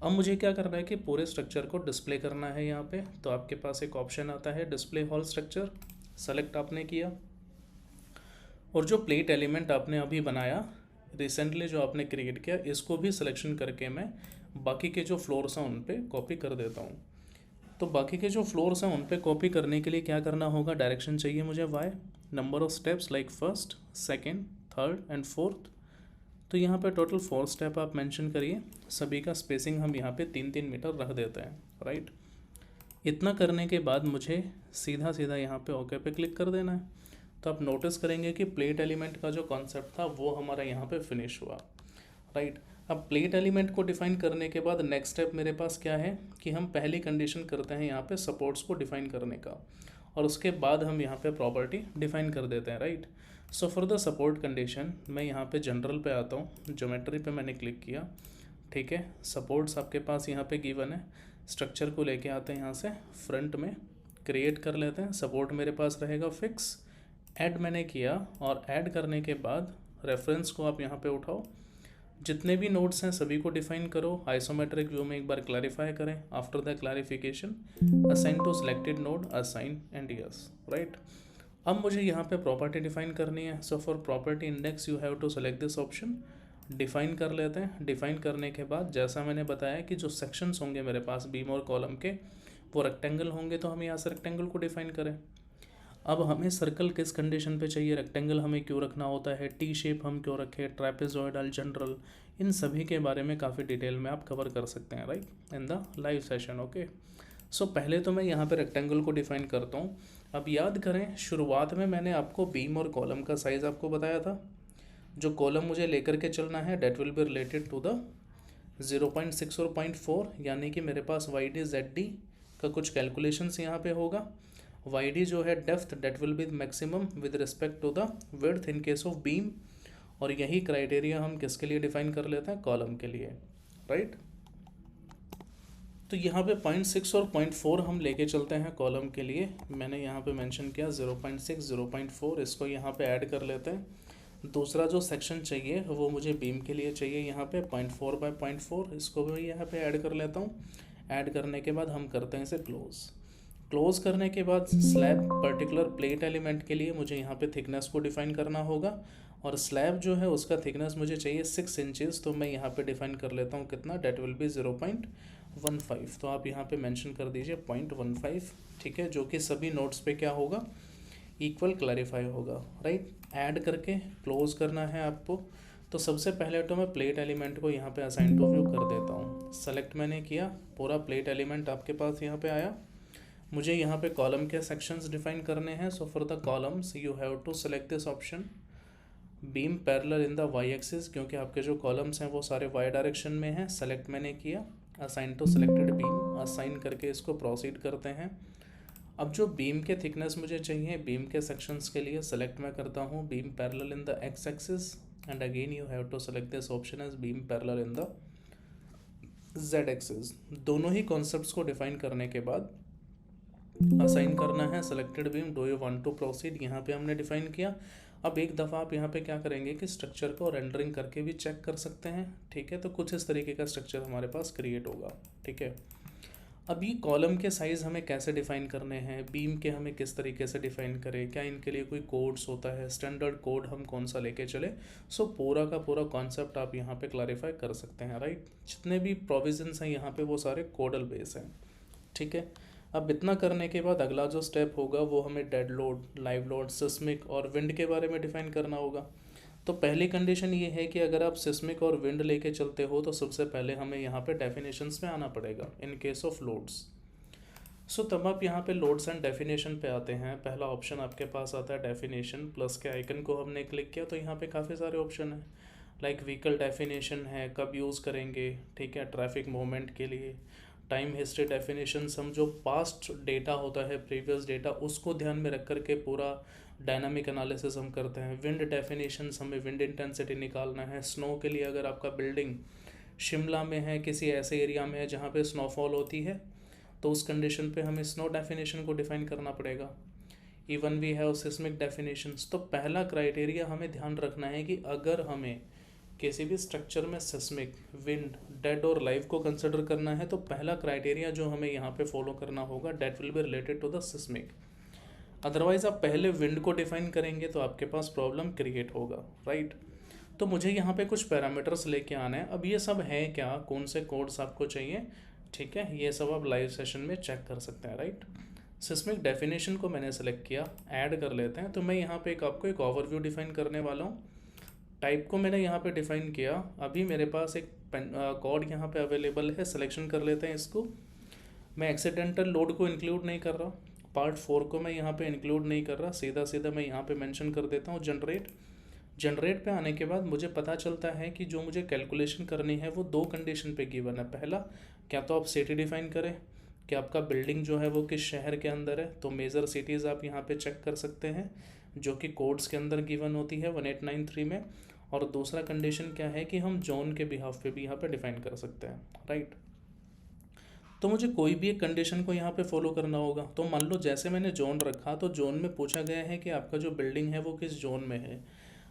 अब मुझे क्या करना है कि पूरे स्ट्रक्चर को डिस्प्ले करना है यहाँ पे, तो आपके पास एक ऑप्शन आता है डिस्प्ले होल स्ट्रक्चर, सेलेक्ट आपने किया और जो प्लेट एलिमेंट आपने अभी बनाया रिसेंटली, जो आपने क्रिएट किया, इसको भी सिलेक्शन करके मैं बाकी के जो फ्लोर्स हैं उन पे कॉपी कर देता हूँ। तो बाकी के जो फ्लोर्स हैं उन पे कॉपी करने के लिए क्या करना होगा, डायरेक्शन चाहिए मुझे y, number of steps like first, second, third and fourth. तो यहाँ पे टोटल 4 स्टेप आप मेंशन करिए, सभी का स्पेसिंग हम यहाँ पे 3 मीटर रख देते हैं, राइट। इतना करने के बाद मुझे सीधा यहाँ पे ओके पे क्लिक कर देना है। तो आप नोटिस करेंगे कि प्लेट एलिमेंट का जो कॉन्सेप्ट था वो हमारा यहाँ पे फिनिश हुआ, राइट। अब प्लेट एलिमेंट को डिफाइन करने के बाद नेक्स्ट स्टेप मेरे पास क्या है कि हम पहली कंडीशन करते हैं यहाँ पे सपोर्ट्स को डिफाइन करने का, और उसके बाद हम यहाँ पे प्रॉपर्टी डिफाइन कर देते हैं, right. So for the support condition मैं यहाँ पे जनरल पे आता हूँ, ज्योमेट्री पे मैंने क्लिक किया, ठीक है। सपोर्ट्स आपके पास यहाँ पे गिवन है, स्ट्रक्चर को लेके आते हैं यहाँ से फ्रंट में, क्रिएट कर लेते हैं। सपोर्ट मेरे पास रहेगा फिक्स, ऐड मैंने किया और ऐड करने के बाद रेफरेंस को आप यहाँ पे उठाओ, जितने भी नोड्स हैं सभी को डिफाइन करो, आइसोमेट्रिक व्यू में एक बार क्लैरिफाई करें। After the clarification assign to selected node, assign and yes, right. अब मुझे यहाँ पे प्रॉपर्टी डिफाइन करनी है। So for property index you have to select this option, define कर लेते हैं। डिफाइन करने के बाद जैसा मैंने बताया कि जो सेक्शंस होंगे मेरे पास बीम और कॉलम के वो रेक्टेंगल होंगे, तो हम यहाँ से रेक्टेंगल को डिफाइन करें। अब हमें सर्कल किस कंडीशन पे चाहिए, रेक्टेंगल हमें क्यों रखना होता है, टी शेप हम क्यों रखें, ट्रापेजॉइडल, जनरल, इन सभी के बारे में काफ़ी डिटेल में आप कवर कर सकते हैं, right, in the live session, okay. So पहले तो मैं यहाँ पे रेक्टेंगल को डिफाइन करता हूँ। अब याद करें शुरुआत में मैंने आपको बीम और कॉलम का साइज़ आपको बताया था। जो कॉलम मुझे लेकर के चलना है that will be related to the 0.6 और 0.4, यानी कि मेरे पास YD ZD का कुछ कैलकुलेशंस यहाँ पे होगा। YD जो है depth, that will be maximum with respect to the width in case of beam, और यही क्राइटेरिया हम किसके लिए डिफाइन कर लेते हैं, कॉलम के लिए, राइट। तो यहाँ पे 0.6 और 0.4 हम लेके चलते हैं कॉलम के लिए। मैंने यहाँ पे मेंशन किया 0.6, 0.4, इसको यहाँ पे ऐड कर लेते हैं। दूसरा जो सेक्शन चाहिए वो मुझे बीम के लिए चाहिए, यहाँ पे 0.4 बाय 0.4, इसको भी यहाँ पे ऐड कर लेता हूँ। ऐड करने के बाद हम करते हैं इसे क्लोज करने के बाद स्लैब पर्टिकुलर प्लेट एलिमेंट के लिए मुझे यहाँ पे थिकनेस को डिफाइन करना होगा, और स्लैब जो है उसका थिकनेस मुझे चाहिए 6 इंचेस, तो मैं यहाँ पे डिफाइन कर लेता हूँ कितना, डेट विल बी 0.15। तो आप यहाँ पे मेंशन कर दीजिए 0.15, ठीक है, जो कि सभी नोट्स पे क्या होगा, इक्वल क्लैरिफाई होगा, राइट। ऐड करके क्लोज करना है आपको। तो सबसे पहले तो मैं प्लेट एलिमेंट को यहाँ पे असाइन टू व्यू कर देता हूँ। सेलेक्ट मैंने किया, पूरा प्लेट एलिमेंट आपके पास यहाँ पे आया। मुझे यहाँ पे कॉलम के सेक्शंस डिफाइन करने हैं। So for the columns you have to select this option beam parallel in the Y axis, क्योंकि आपके जो कॉलम्स हैं वो सारे वाई डायरेक्शन में हैं। सेलेक्ट मैंने किया, assign to selected beam, assign करके इसको प्रोसीड करते हैं। अब जो बीम के थिकनेस मुझे चाहिए बीम के सेक्शंस के लिए, सेलेक्ट मैं करता हूँ beam parallel in the X axis and again you have to select this option as beam parallel in the Z axis. दोनों ही कॉन्सेप्ट्स को डिफाइन करने के बाद असाइन करना है selected beam, do you want to proceed, यहाँ पे हमने डिफाइन किया। अब एक दफ़ा आप यहाँ पे क्या करेंगे कि स्ट्रक्चर को रेंडरिंग करके भी चेक कर सकते हैं, ठीक है। तो कुछ इस तरीके का स्ट्रक्चर हमारे पास क्रिएट होगा, ठीक है। अब ये कॉलम के साइज़ हमें कैसे डिफ़ाइन करने हैं, बीम के हमें किस तरीके से डिफ़ाइन करें, क्या इनके लिए कोई कोड्स होता है, स्टैंडर्ड कोड हम कौन सा लेके चले। सो पूरा का पूरा कॉन्सेप्ट आप यहाँ पे क्लैरिफाई कर सकते हैं, राइट। जितने भी प्रोविजंस हैं यहाँ पे वो सारे कोडल बेस हैं, ठीक है। अब इतना करने के बाद अगला जो स्टेप होगा वो हमें dead load, live load, seismic और विंड के बारे में डिफ़ाइन करना होगा। तो पहली कंडीशन ये है कि अगर आप सिस्मिक और विंड लेके चलते हो तो सबसे पहले हमें यहाँ पे डेफिनेशंस में आना पड़ेगा इन केस ऑफ लोड्स। सो तब आप यहाँ पे लोड्स एंड डेफिनेशन पे आते हैं। पहला ऑप्शन आपके पास आता है डेफिनेशन, प्लस के आइकन को हमने क्लिक किया तो यहाँ पे काफ़ी सारे ऑप्शन हैं, लाइक व्हीकल डेफिनेशन है, कब यूज़ करेंगे, ठीक है, ट्रैफिक मूवमेंट के लिए। टाइम हिस्ट्री डेफिनेशंस, हम जो पास्ट डेटा होता है, प्रीवियस डेटा, उसको ध्यान में रख कर के पूरा डायनामिक एनालिसिस हम करते हैं। विंड डेफिनेशंस, हमें विंड इंटेंसिटी निकालना है। स्नो के लिए अगर आपका बिल्डिंग शिमला में है, किसी ऐसे एरिया में है जहाँ पे स्नोफॉल होती है, तो उस कंडीशन पे हमें स्नो डेफिनेशन को डिफाइन करना पड़ेगा। Even we have seismic definitions. तो पहला क्राइटेरिया हमें ध्यान रखना है कि अगर हमें किसी भी स्ट्रक्चर में सिस्मिक, विंड, डेड और लाइव को कंसिडर करना है तो पहला क्राइटेरिया जो हमें यहाँ पे फॉलो करना होगा, that will be related to the seismic. Otherwise आप पहले विंड को डिफाइन करेंगे तो आपके पास प्रॉब्लम क्रिएट होगा, राइट। तो मुझे यहाँ पे कुछ पैरामीटर्स लेके आना है। अब ये सब है क्या, कौन से कोड्स आपको चाहिए, ठीक है, ये सब आप लाइव सेशन में चेक कर सकते हैं, राइट। सिस्मिक डेफिनेशन को मैंने सेलेक्ट किया, ऐड कर लेते हैं। तो मैं यहाँ पे आपको एक ओवरव्यू डिफाइन करने वाला हूँ। टाइप को मैंने यहाँ पे डिफाइन किया। अभी मेरे पास एक कोड यहाँ पे अवेलेबल है, सिलेक्शन कर लेते हैं इसको। मैं एक्सीडेंटल लोड को इंक्लूड नहीं कर रहा, पार्ट 4 को मैं यहाँ पे इंक्लूड नहीं कर रहा, सीधा सीधा मैं यहाँ पे मेंशन कर देता हूँ जनरेट। जनरेट पे आने के बाद मुझे पता चलता है कि जो मुझे कैलकुलेशन करनी है वो 2 कंडीशन पे गिवन है। पहला, क्या तो आप सिटी डिफाइन करें कि आपका बिल्डिंग जो है वो किस शहर के अंदर है। तो मेजर सिटीज़ आप यहाँ पे चेक कर सकते हैं जो कि कोड्स के अंदर गिवन होती है 1893 में। और दूसरा कंडीशन क्या है कि हम जोन के बिहाफ पे भी यहाँ पे डिफाइन कर सकते हैं, राइट। तो मुझे कोई भी एक कंडीशन को यहाँ पे फॉलो करना होगा। तो मान लो जैसे मैंने जोन रखा तो जोन में पूछा गया है कि आपका जो बिल्डिंग है वो किस जोन में है।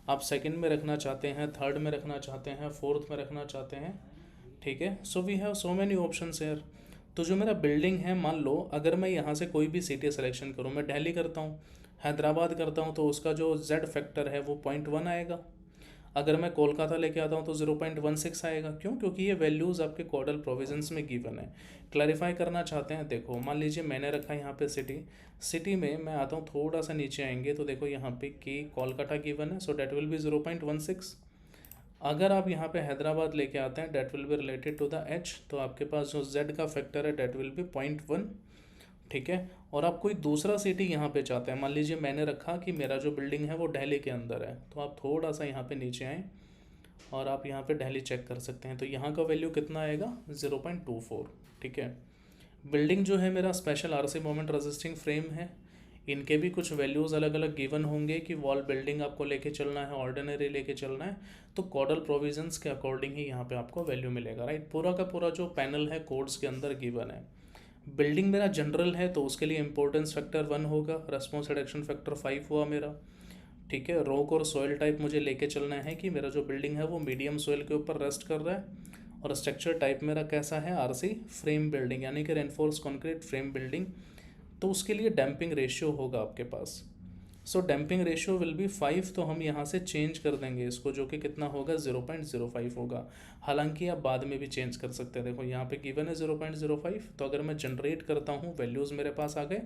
आप सेकंड में रखना चाहते हैं, थर्ड में रखना चाहते हैं, फोर्थ में रखना चाहते हैं, ठीक है। So we have so many options here. तो जो मेरा बिल्डिंग है, मान लो अगर मैं यहाँ से कोई भी सिटी सिलेक्शन करूँ, मैं दिल्ली करता हूँ, हैदराबाद करता हूँ, तो उसका जो जेड फैक्टर है वो 0.1 आएगा। अगर मैं कोलकाता लेके आता हूँ तो 0.16 आएगा। क्यों? क्योंकि ये वैल्यूज़ आपके कोडल प्रोविजंस में गिवन है। क्लैरिफाई करना चाहते हैं, देखो मान लीजिए मैंने रखा है यहाँ पे सिटी में मैं आता हूँ, थोड़ा सा नीचे आएंगे तो देखो यहाँ पे कि कोलकाता गिवन है, सो डेट विल बी 0.16। अगर आप यहाँ पे हैदराबाद लेके आते हैं, that will be related to the H, तो आपके पास जो जेड का फैक्टर है डेट विल बी 0.1, ठीक है। और आप कोई दूसरा सिटी यहाँ पे चाहते हैं, मान लीजिए मैंने रखा कि मेरा जो बिल्डिंग है वो दिल्ली के अंदर है, तो आप थोड़ा सा यहाँ पे नीचे आएँ और आप यहाँ पे दिल्ली चेक कर सकते हैं। तो यहाँ का वैल्यू कितना आएगा, 0.24, ठीक है। बिल्डिंग जो है मेरा special RC moment resisting frame है, इनके भी कुछ वैल्यूज़ अलग अलग गिवन होंगे कि वॉल बिल्डिंग आपको लेके चलना है, ऑर्डिनरी लेके चलना है, तो कोडल प्रोविजंस के अकॉर्डिंग ही यहाँ पे आपको वैल्यू मिलेगा, राइट। पूरा का पूरा जो पैनल है कोड्स के अंदर गिवन है। बिल्डिंग मेरा जनरल है तो उसके लिए इंपॉर्टेंस फैक्टर 1 होगा, रेस्पॉन्स रिडक्शन फैक्टर 5 हुआ मेरा, ठीक है। रॉक और सॉइल टाइप मुझे लेके चलना है कि मेरा जो बिल्डिंग है वो मीडियम सॉइल के ऊपर रेस्ट कर रहा है। और स्ट्रक्चर टाइप मेरा कैसा है, आरसी फ्रेम बिल्डिंग, यानी कि रेनफोर्स कंक्रीट फ्रेम बिल्डिंग। तो उसके लिए डैम्पिंग रेशियो होगा आपके पास। सो डैम्पिंग रेशियो विल बी 5, तो हम यहाँ से चेंज कर देंगे इसको, जो कि कितना होगा, 0.05 होगा। हालांकि आप बाद में भी चेंज कर सकते हैं। देखो यहाँ पे गिवन है 0.05, तो अगर मैं जनरेट करता हूँ, वैल्यूज़ मेरे पास आ गए।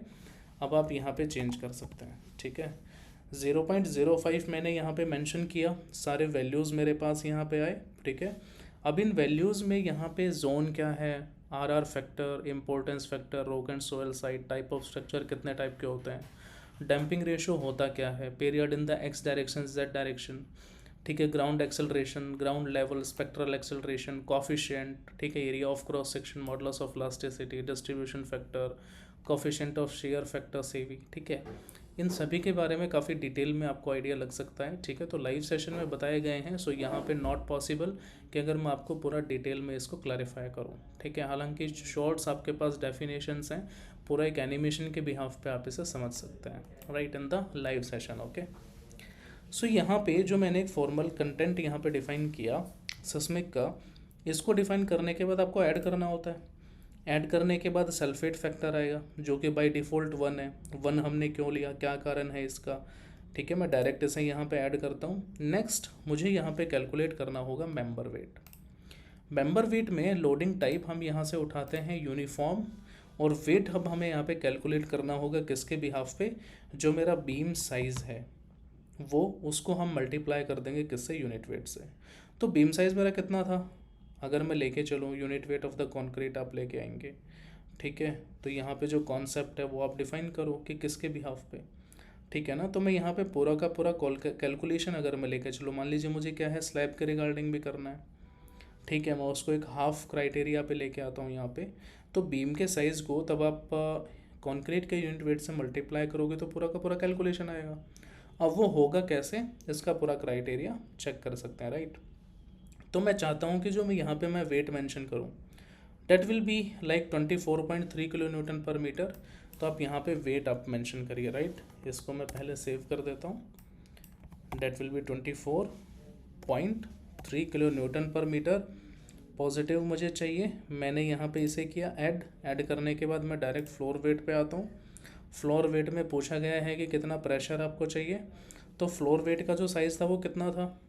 अब आप यहाँ पे चेंज कर सकते हैं, ठीक है। 0.05 मैंने यहाँ पे मेंशन किया, सारे वैल्यूज़ मेरे पास यहाँ पे आए, ठीक है। अब इन वैल्यूज़ में यहाँ पे जोन क्या है, RR factor, importance factor, rock and soil site, type of structure कितने टाइप के होते हैं, डैम्पिंग रेशियो होता क्या है, period in the x direction Z direction, ठीक है, ground acceleration, ground level, spectral acceleration, coefficient, ठीक है, area of cross section, modulus of elasticity, distribution factor, coefficient of share factor सेवी, ठीक है। इन सभी के बारे में काफ़ी डिटेल में आपको आइडिया लग सकता है, ठीक है। तो लाइव सेशन में बताए गए हैं, सो यहाँ पे नॉट पॉसिबल कि अगर मैं आपको पूरा डिटेल में इसको क्लैरिफाई करूँ, ठीक है। हालांकि शॉर्ट्स आपके पास डेफिनेशंस हैं, पूरा एक एनिमेशन के बिहाफ पे आप इसे समझ सकते हैं, right, in the live session, okay. So यहाँ पे जो मैंने एक फॉर्मल कंटेंट यहाँ पे डिफाइन किया सिस्मिक का, इसको डिफाइन करने के बाद आपको ऐड करना होता है। ऐड करने के बाद सल्फेट फैक्टर आएगा जो कि बाय डिफ़ॉल्ट 1 है। 1 हमने क्यों लिया, क्या कारण है इसका, ठीक है। मैं डायरेक्ट इसे यहाँ पे ऐड करता हूँ। नेक्स्ट मुझे यहाँ पे कैलकुलेट करना होगा मेंबर वेट। मेंबर वेट में लोडिंग टाइप हम यहाँ से उठाते हैं यूनिफॉर्म, और वेट अब हमें यहाँ पे कैलकुलेट करना होगा किसके बिहाफ पे, जो मेरा बीम साइज़ है वो, उसको हम मल्टीप्लाई कर देंगे किससे, यूनिट वेट से। तो बीम साइज़ मेरा कितना था, अगर मैं लेके चलूँ unit weight of the concrete आप लेके आएंगे, ठीक है। तो यहाँ पे जो कॉन्सेप्ट है वो आप डिफाइन करो कि किसके बिहाफ पे, ठीक है ना। तो मैं यहाँ पे पूरा का पूरा कैलकुलेशन अगर मैं लेके चलूँ, मान लीजिए मुझे क्या है, स्लैब के रिगार्डिंग भी करना है, ठीक है। मैं उसको एक हाफ क्राइटेरिया पे लेके आता हूँ यहाँ पे। तो बीम के साइज़ को तब आप कॉन्क्रीट के यूनिट वेट से मल्टीप्लाई करोगे तो पूरा का पूरा कैलकुलेशन आएगा। अब वो होगा कैसे, इसका पूरा क्राइटेरिया चेक कर सकते हैं, राइट। तो मैं चाहता हूँ कि जो मैं यहाँ पे मैं वेट मेंशन करूँ, that will be like 24.3 kilo newton पर मीटर। तो आप यहाँ पे वेट आप मेंशन करिए, राइट। इसको मैं पहले सेव कर देता हूँ। That will be 24.3 kilo newton पर मीटर। पॉजिटिव मुझे चाहिए, मैंने यहाँ पे इसे किया ऐड करने के बाद मैं डायरेक्ट फ्लोर वेट पे आता हूँ। फ्लोर वेट में पूछा गया है कि कितना प्रेशर आपको चाहिए, तो फ्लोर वेट का जो साइज़ था वो कितना था,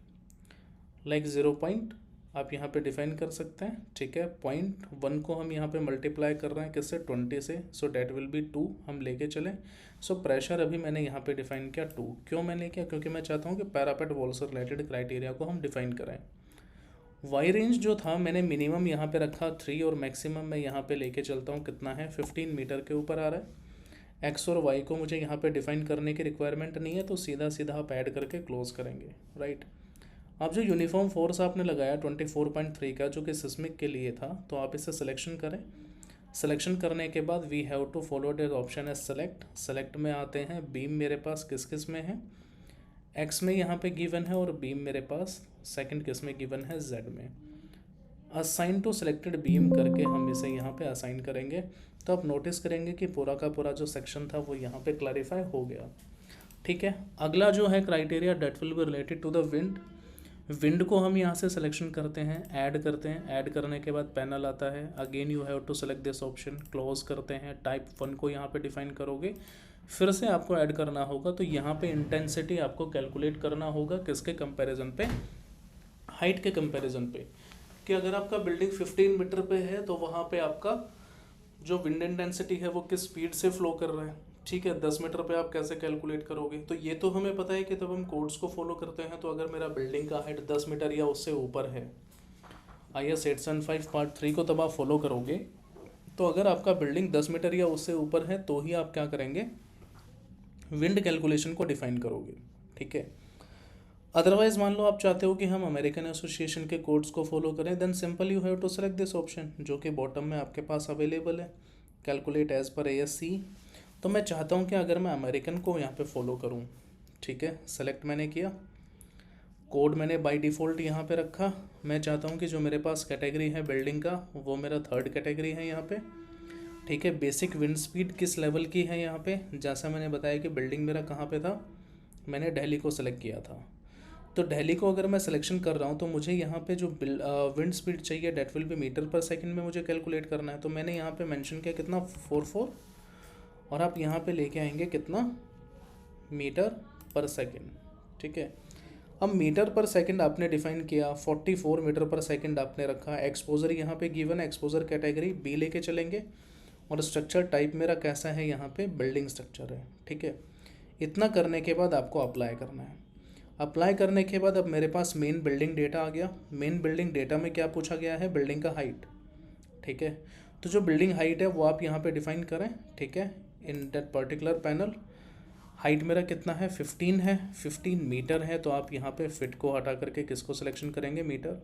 लाइक 0 पॉइंट आप यहाँ पे डिफाइन कर सकते हैं, ठीक है। 0.1 को हम यहाँ पे मल्टीप्लाई कर रहे हैं किससे, 20 से, सो डेट विल बी 2 हम लेके चलें। सो प्रेशर अभी मैंने यहाँ पे डिफाइन किया 2। क्यों मैंने किया, क्योंकि मैं चाहता हूँ कि पैरापेट वॉल से रिलेटेड क्राइटेरिया को हम डिफाइन करें। वाई रेंज जो था मैंने मिनिमम यहाँ पे रखा 3 और मैक्सिमम मैं यहाँ पे लेके चलता हूँ कितना है, 15 मीटर के ऊपर आ रहा है। एक्स और वाई को मुझे यहाँ पे डिफाइन करने की रिक्वायरमेंट नहीं है, तो सीधा सीधा आप ऐड करके क्लोज करेंगे, राइट। अब जो यूनिफॉर्म फोर्स आपने लगाया 24.3 का, जो कि सिस्मिक के लिए था, तो आप इसे सिलेक्शन करें। सिलेक्शन करने के बाद we have to follow the option as select. Select में आते हैं, बीम मेरे पास किस किस में है, एक्स में यहाँ पे गिवन है, और बीम मेरे पास सेकंड किस में गिवन है, जेड में। असाइन टू सिलेक्टेड बीम करके हम इसे यहाँ पे असाइन करेंगे। तो आप नोटिस करेंगे कि पूरा का पूरा जो सेक्शन था वो यहाँ पे क्लैरिफाई हो गया, ठीक है। अगला जो है criteria, that will be related to the wind. Wind को हम यहाँ से सिलेक्शन करते हैं, ऐड करते हैं। ऐड करने के बाद पैनल आता है, again you have to select this option, close करते हैं। टाइप 1 को यहाँ पे डिफाइन करोगे, फिर से आपको ऐड करना होगा। तो यहाँ पे इंटेंसिटी आपको कैलकुलेट करना होगा किसके कंपैरिजन पे, हाइट के कंपैरिजन पे, कि अगर आपका बिल्डिंग 15 मीटर पे है तो वहाँ पे आपका जो विंड इंटेंसिटी है वो किस स्पीड से फ्लो कर रहा है, ठीक है। 10 मीटर पे आप कैसे कैलकुलेट करोगे, तो ये तो हमें पता है कि तब हम कोड्स को फॉलो करते हैं। तो अगर मेरा बिल्डिंग का हाइट 10 मीटर या उससे ऊपर है, IS 875 पार्ट 3 को तब आप फॉलो करोगे। तो अगर आपका बिल्डिंग 10 मीटर या उससे ऊपर है तो ही आप क्या करेंगे, विंड कैलकुलेशन को डिफाइन करोगे, ठीक है। अदरवाइज मान लो आप चाहते हो कि हम अमेरिकन एसोसिएशन के कोड्स को फॉलो करें, then simple you have to select this option, जो कि बॉटम में आपके पास अवेलेबल है, कैलकुलेट एज पर ASC। तो मैं चाहता हूं कि अगर मैं अमेरिकन को यहाँ पे फॉलो करूं, ठीक है। सेलेक्ट मैंने किया, कोड मैंने बाय डिफ़ॉल्ट यहाँ पे रखा। मैं चाहता हूँ कि जो मेरे पास कैटेगरी है बिल्डिंग का, वो मेरा 3rd कैटेगरी है यहाँ पे, ठीक है। बेसिक विंड स्पीड किस लेवल की है यहाँ पे, जैसा मैंने बताया कि बिल्डिंग मेरा कहाँ पे था, मैंने दिल्ली को सेलेक्ट किया था। तो दिल्ली को अगर मैं सिलेक्शन कर रहा हूँ तो मुझे यहाँ पे जो विंड स्पीड चाहिए, डेट विल बी मीटर पर सेकंड में मुझे कैलकुलेट करना है। तो मैंने यहाँ पे मेंशन किया कितना, 44, और आप यहाँ पे लेके आएंगे कितना, मीटर पर सेकंड, ठीक है। अब मीटर पर सेकंड आपने डिफाइन किया, 44 मीटर पर सेकंड आपने रखा। एक्सपोजर यहाँ पे गिवन है, एक्सपोजर कैटेगरी B लेके चलेंगे, और स्ट्रक्चर टाइप मेरा कैसा है, यहाँ पे बिल्डिंग स्ट्रक्चर है। ठीक है, इतना करने के बाद आपको अप्लाई करना है। अप्लाई करने के बाद अब मेरे पास मेन बिल्डिंग डेटा आ गया। मेन बिल्डिंग डेटा में क्या पूछा गया है, बिल्डिंग का हाइट। ठीक है, तो जो बिल्डिंग हाइट है वो आप यहाँ पे डिफाइन करें। ठीक है, in that particular panel height मेरा कितना है, 15 है, 15 मीटर है। तो आप यहाँ पे फिट को हटा करके किसको सिलेक्शन करेंगे, meter.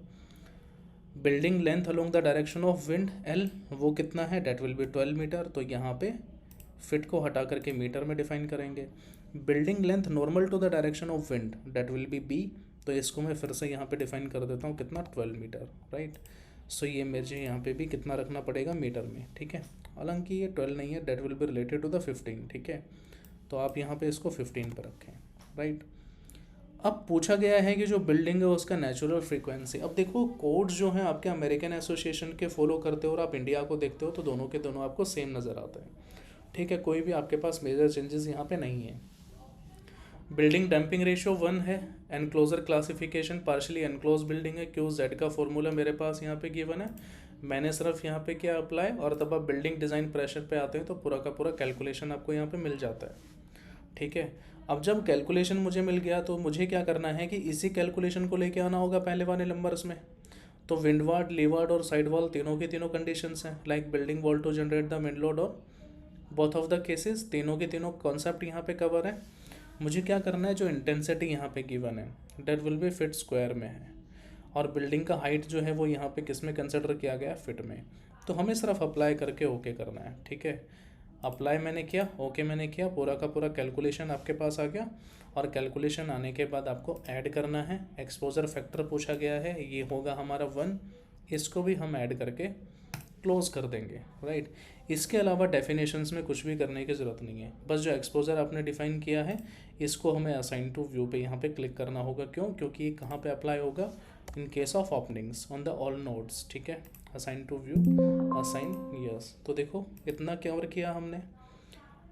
Building length along the direction of wind L, वो कितना है, डेट विल बी 12 मीटर। तो यहाँ पे फिट को हटा करके मीटर में डिफाइन करेंगे। Building length normal to the direction of wind, that will be B. तो इसको मैं फिर से यहाँ पे डिफाइन कर देता हूँ, कितना, 12 मीटर, राइट। सो ये मुझे यहाँ पे भी कितना रखना पड़ेगा, मीटर में। ठीक है, हालांकि ये 12 नहीं है, that will be related to the 15। ठीक है, तो आप यहाँ पे इसको 15 पर रखें, राइट। अब पूछा गया है कि जो बिल्डिंग है उसका नेचुरल फ्रीक्वेंसी। अब देखो कोड जो है आपके अमेरिकन एसोसिएशन के फॉलो करते हो और आप इंडिया को देखते हो तो दोनों के दोनों आपको सेम नज़र आता है। ठीक है, कोई भी आपके पास मेजर चेंजेस यहाँ पे नहीं है। बिल्डिंग डैम्पिंग रेशियो 1 है। Enclosure classification partially enclose building है, क्यू जेड का फॉर्मूला मेरे पास यहाँ पे गिवन है। मैंने सिर्फ यहाँ पे क्या अप्लाई, और तब आप बिल्डिंग डिज़ाइन प्रेशर पे आते हैं तो पूरा का पूरा कैलकुलेशन आपको यहाँ पे मिल जाता है। ठीक है, अब जब कैलकुलेशन मुझे मिल गया तो मुझे क्या करना है कि इसी कैलकुलेशन को लेके आना होगा पहले वाले नंबर्स में। तो विंडवार्ड, लीवार्ड और साइड वॉल तीनों की तीनों कंडीशंस हैं, like building wall to generate the wind load और बोथ ऑफ द केसेस, तीनों के तीनों कॉन्सेप्ट यहाँ पे कवर है। मुझे क्या करना है, जो इंटेंसिटी यहाँ पे गिवन है that will be feet square में है, और बिल्डिंग का हाइट जो है वो यहाँ पे किस में कंसिडर किया गया, फिट में। तो हमें सिर्फ अप्लाई करके ओके करना है। ठीक है, अप्लाई मैंने किया, ओके मैंने किया, पूरा का पूरा कैलकुलेशन आपके पास आ गया। और कैलकुलेशन आने के बाद आपको ऐड करना है। एक्सपोजर फैक्टर पूछा गया है, ये होगा हमारा 1, इसको भी हम ऐड करके क्लोज कर देंगे, राइट। इसके अलावा डेफिनेशंस में कुछ भी करने की ज़रूरत नहीं है, बस जो एक्सपोजर आपने डिफाइन किया है इसको हमें असाइन टू व्यू पे यहाँ पे क्लिक करना होगा। क्यों, क्योंकि ये कहाँ पे अप्लाई होगा, in case of openings on the all nodes. ठीक है, assign to view, assign yes. तो देखो इतना कवर किया हमने।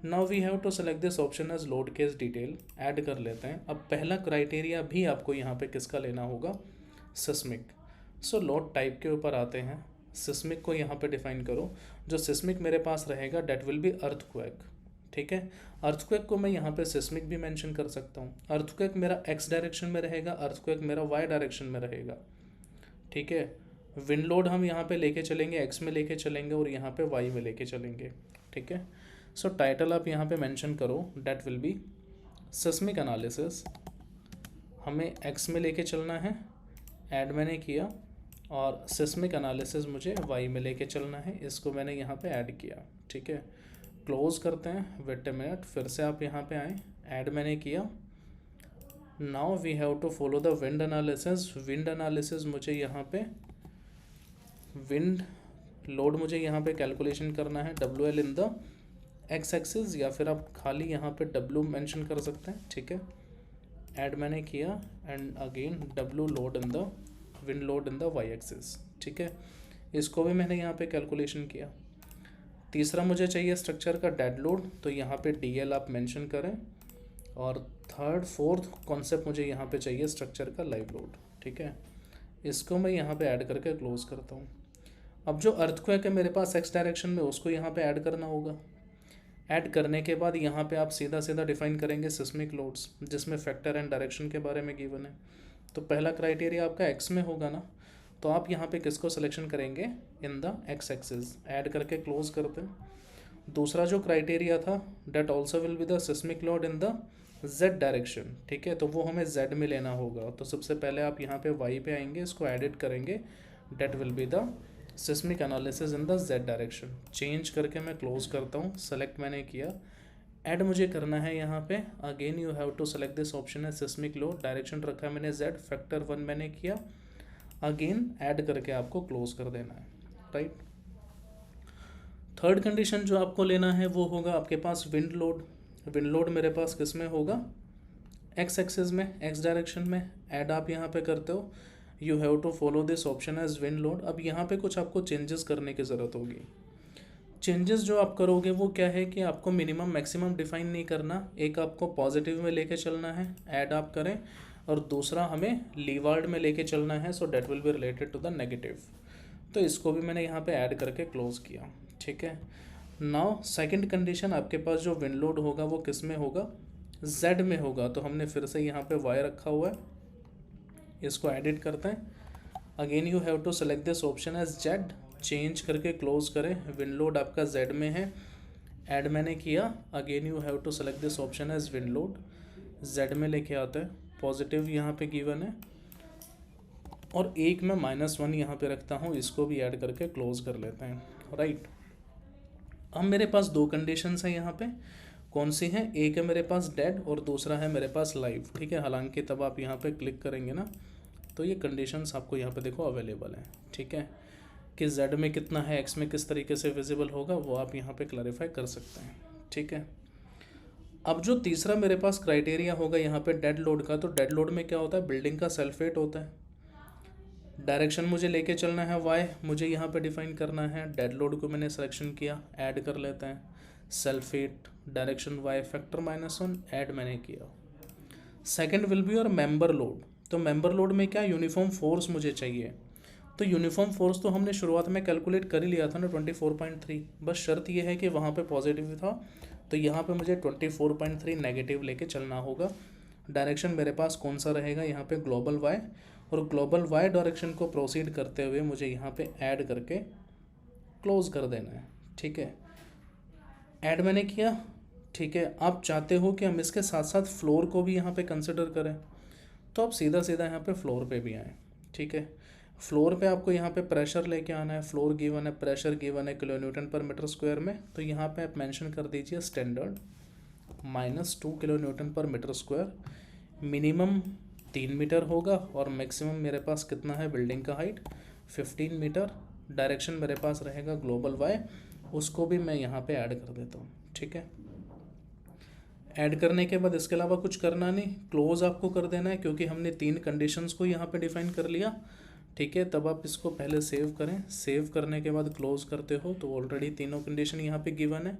Now we have to select this option as load case detail, add कर लेते हैं। अब पहला क्राइटेरिया भी आपको यहाँ पे किसका लेना होगा, सिस्मिक। सो लोड टाइप के ऊपर आते हैं, सिस्मिक को यहाँ पे डिफाइन करो। जो सिस्मिक मेरे पास रहेगा डेट विल बी अर्थक्वेक। ठीक है, अर्थक्वेक को मैं यहाँ पे सिस्मिक भी मेंशन कर सकता हूँ। अर्थक्वेक मेरा एक्स डायरेक्शन में रहेगा, अर्थक्वेक मेरा वाई डायरेक्शन में रहेगा। ठीक है, विंड लोड हम यहाँ पे लेके चलेंगे, एक्स में लेके चलेंगे और यहाँ पे वाई में लेके चलेंगे। ठीक है, सो टाइटल आप यहाँ पे मेंशन करो, that will be seismic analysis. हमें एक्स में लेके चलना है, ऐड मैंने किया, और सिस्मिक एनालिसिस मुझे वाई में लेके चलना है, इसको मैंने यहाँ पे ऐड किया। ठीक है, क्लोज करते हैं, वेट अ मिनट, फिर से आप यहाँ पे आए, ऐड मैंने किया। Now we have to follow the wind analysis. Wind analysis मुझे यहाँ पे विंड लोड मुझे यहाँ पे कैलकुलेशन करना है, WL in the X axis, या फिर आप खाली यहाँ पे W मेंशन कर सकते हैं। ठीक है, ऐड मैंने किया, and again W load in the wind load in the Y axis. ठीक है, इसको भी मैंने यहाँ पे कैलकुलेशन किया। तीसरा मुझे चाहिए स्ट्रक्चर का डेड लोड, तो यहाँ पे DL आप मेंशन करें। और थर्ड फोर्थ कॉन्सेप्ट मुझे यहाँ पे चाहिए स्ट्रक्चर का लाइव लोड। ठीक है, इसको मैं यहाँ पे ऐड करके क्लोज करता हूँ। अब जो अर्थक्वेक है मेरे पास एक्स डायरेक्शन में, उसको यहाँ पे ऐड करना होगा। ऐड करने के बाद यहाँ पे आप सीधा सीधा डिफाइन करेंगे सिस्मिक लोड्स, जिसमें फैक्टर एंड डायरेक्शन के बारे में गिवन है। तो पहला क्राइटेरिया आपका एक्स में होगा ना, तो आप यहाँ पे किसको सिलेक्शन करेंगे, in the X axis, add करके क्लोज करते हैं। दूसरा जो क्राइटेरिया था, that also will be the seismic load in the Z direction. ठीक है, तो वो हमें जेड में लेना होगा। तो सबसे पहले आप यहाँ पे वाई पे आएंगे, इसको एडिट करेंगे, that will be the seismic analysis in the Z direction. Change करके मैं क्लोज करता हूँ, सेलेक्ट मैंने किया, ऐड मुझे करना है यहाँ पे। Again you have to select this option है सिस्मिक लोड, डायरेक्शन रखा है मैंने जेड, फैक्टर 1 मैंने किया। अगेन ऐड करके आपको क्लोज कर देना है, राइट। थर्ड कंडीशन जो आपको लेना है वो होगा आपके पास विंड लोड। विंड लोड मेरे पास किस में होगा, एक्स एक्सिस में, एक्स डायरेक्शन में। ऐड आप यहाँ पे करते हो, you have to follow this option as wind load. अब यहाँ पे कुछ आपको चेंजेस करने की ज़रूरत होगी। चेंजेस जो आप करोगे वो क्या है कि आपको मिनिमम मैक्सिमम डिफाइन नहीं करना, एक आपको पॉजिटिव में लेके चलना है, ऐड आप करें, और दूसरा हमें लीवार्ड में लेके चलना है, so that will be related to the negative. तो इसको भी मैंने यहाँ पे ऐड करके क्लोज किया। ठीक है, नाउ सेकंड कंडीशन, आपके पास जो विंड लोड होगा वो किस में होगा, Z में होगा। तो हमने फिर से यहाँ पे Y रखा हुआ है, इसको एडिट करते हैं। Again you have to select this option as Z, change करके क्लोज करें। विंड लोड आपका Z में है, ऐड मैंने किया। Again you have to select this option as wind load, Z में लेके आते हैं। पॉजिटिव यहाँ पे गिवन है, और एक मैं -1 यहाँ पे रखता हूँ, इसको भी ऐड करके क्लोज कर लेते हैं, राइट। अब मेरे पास दो कंडीशंस हैं यहाँ पे, कौन सी हैं, एक है मेरे पास डेड और दूसरा है मेरे पास लाइव, ठीक है। हालांकि तब आप यहाँ पे क्लिक करेंगे ना तो ये कंडीशंस आपको यहाँ पे देखो अवेलेबल हैं, ठीक है। कि Z में कितना है, X में किस तरीके से विजिबल होगा, वो आप यहाँ पे क्लैरिफाई कर सकते हैं, ठीक है। अब जो तीसरा मेरे पास क्राइटेरिया होगा यहाँ पे डेड लोड का, तो डेड लोड में क्या होता है, बिल्डिंग का सेल्फ वेट होता है। डायरेक्शन मुझे लेके चलना है Y, मुझे यहाँ पे डिफाइन करना है। डेड लोड को मैंने सिलेक्शन किया, ऐड कर लेते हैं। Self weight direction Y factor -1, add मैंने किया। सेकंड विल बी और मेंबर लोड। तो मेंबर लोड में क्या, यूनिफॉर्म फोर्स मुझे चाहिए। तो यूनिफॉर्म फोर्स तो हमने शुरुआत में कैलकुलेट कर ही लिया था ना, 24.3। बस शर्त ये है कि वहाँ पे पॉजिटिव था, तो यहाँ पे मुझे 24.3 नेगेटिव लेके चलना होगा। डायरेक्शन मेरे पास कौन सा रहेगा, यहाँ पे ग्लोबल Y, और ग्लोबल Y डायरेक्शन को प्रोसीड करते हुए मुझे यहाँ पे ऐड करके क्लोज कर देना है, ठीक है। ऐड मैंने किया, ठीक है। आप चाहते हो कि हम इसके साथ साथ फ्लोर को भी यहाँ पे कंसिडर करें, तो आप सीधा सीधा यहाँ पे फ्लोर पे भी आएँ, ठीक है। फ्लोर पे आपको यहाँ पे प्रेशर लेके आना है। फ्लोर गिवन है, प्रेशर गिवन है kN/m², में, तो यहाँ पे आप मेंशन कर दीजिए स्टैंडर्ड -2 kN/m²। मिनिमम 3 मीटर होगा और मैक्सिमम मेरे पास कितना है, बिल्डिंग का हाइट 15 मीटर। डायरेक्शन मेरे पास रहेगा ग्लोबल Y, उसको भी मैं यहाँ पे ऐड कर देता हूँ, ठीक है। ऐड करने के बाद इसके अलावा कुछ करना नहीं, क्लोज आपको कर देना है, क्योंकि हमने 3 कंडीशंस को यहाँ पे डिफाइन कर लिया, ठीक है। तब आप इसको पहले सेव करें, सेव करने के बाद क्लोज करते हो तो ऑलरेडी तीनों कंडीशन यहाँ पे गिवन है।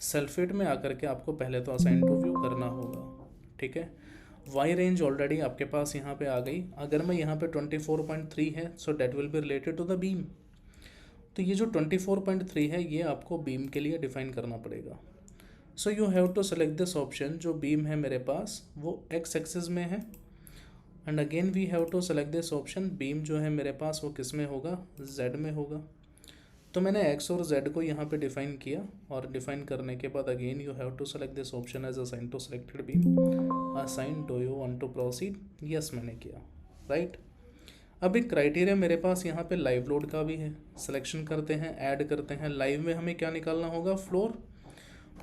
सल्फेट में आकर के आपको पहले तो असाइन टू व्यू करना होगा, ठीक है। Y रेंज ऑलरेडी आपके पास यहाँ पे आ गई। अगर मैं यहाँ पे 24.3 है, so that will be related to the beam. तो ये जो 24.3 है ये आपको बीम के लिए डिफाइन करना पड़ेगा। So you have to select this option. जो बीम है मेरे पास वो X एक्सिस में है, and again we have to select this option. Beam जो है मेरे पास वो किस में होगा, Z में होगा। तो मैंने X और Z को यहाँ पे डिफाइन किया, और डिफाइन करने के बाद again you have to select this option as assign to selected beam. Assign, do you want to proceed, yes मैंने किया, राइट। अब एक क्राइटेरिया मेरे पास यहाँ पे लाइव लोड का भी है। सिलेक्शन करते हैं, ऐड करते हैं। लाइव में हमें क्या निकालना होगा, फ्लोर।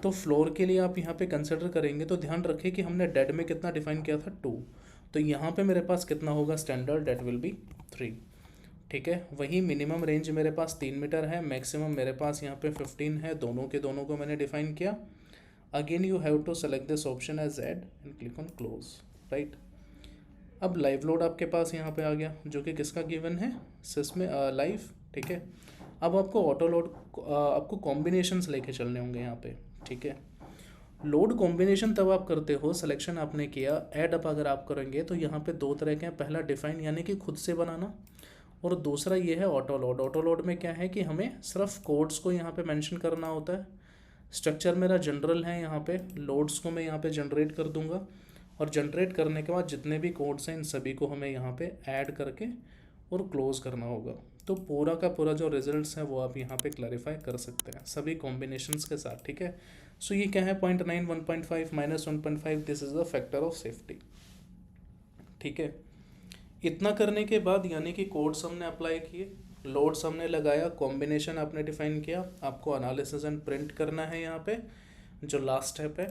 तो फ्लोर के लिए आप यहाँ पे कंसिडर करेंगे तो ध्यान रखें कि हमने डेड में कितना डिफाइन किया था, 2। तो यहाँ पे मेरे पास कितना होगा, स्टैंडर्ड, डेट विल बी 3, ठीक है। वही मिनिमम रेंज मेरे पास 3 मीटर है, मैक्सिमम मेरे पास यहाँ पे 15 है। दोनों के दोनों को मैंने डिफाइन किया। Again you have to select this option as add and click on close, right. अब लाइव लोड आपके पास यहाँ पे आ गया, जो कि किसका गिवन है, सिस में लाइव, ठीक है। अब आपको ऑटो लोड, आपको कॉम्बिनेशंस लेके चलने होंगे यहाँ पे, ठीक है। लोड कॉम्बिनेशन तब आप करते हो, सिलेक्शन आपने किया, ऐड अप अगर आप करेंगे तो यहाँ पे 2 तरह के हैं। पहला डिफाइन यानी कि खुद से बनाना, और दूसरा ये है ऑटो लोड। ऑटो लोड में क्या है कि हमें सिर्फ कोड्स को यहाँ पे मेंशन करना होता है। स्ट्रक्चर मेरा जनरल है, यहाँ पे लोड्स को मैं यहाँ पे जनरेट कर दूंगा, और जनरेट करने के बाद जितने भी कोड्स हैं इन सभी को हमें यहाँ पे ऐड करके और क्लोज करना होगा। तो पूरा का पूरा जो रिजल्ट्स हैं वो आप यहाँ पे क्लैरिफाई कर सकते हैं सभी कॉम्बिनेशंस के साथ, ठीक है। सो ये क्या है, 0.9, 1.5, -1.5, this is the factor of safety, ठीक है। इतना करने के बाद यानी कि कोड्स हमने अप्लाई किए, लोड्स हमने लगाया, कॉम्बिनेशन आपने डिफाइन किया, आपको एनालिसिस एंड प्रिंट करना है। यहाँ पे जो लास्ट स्टेप है,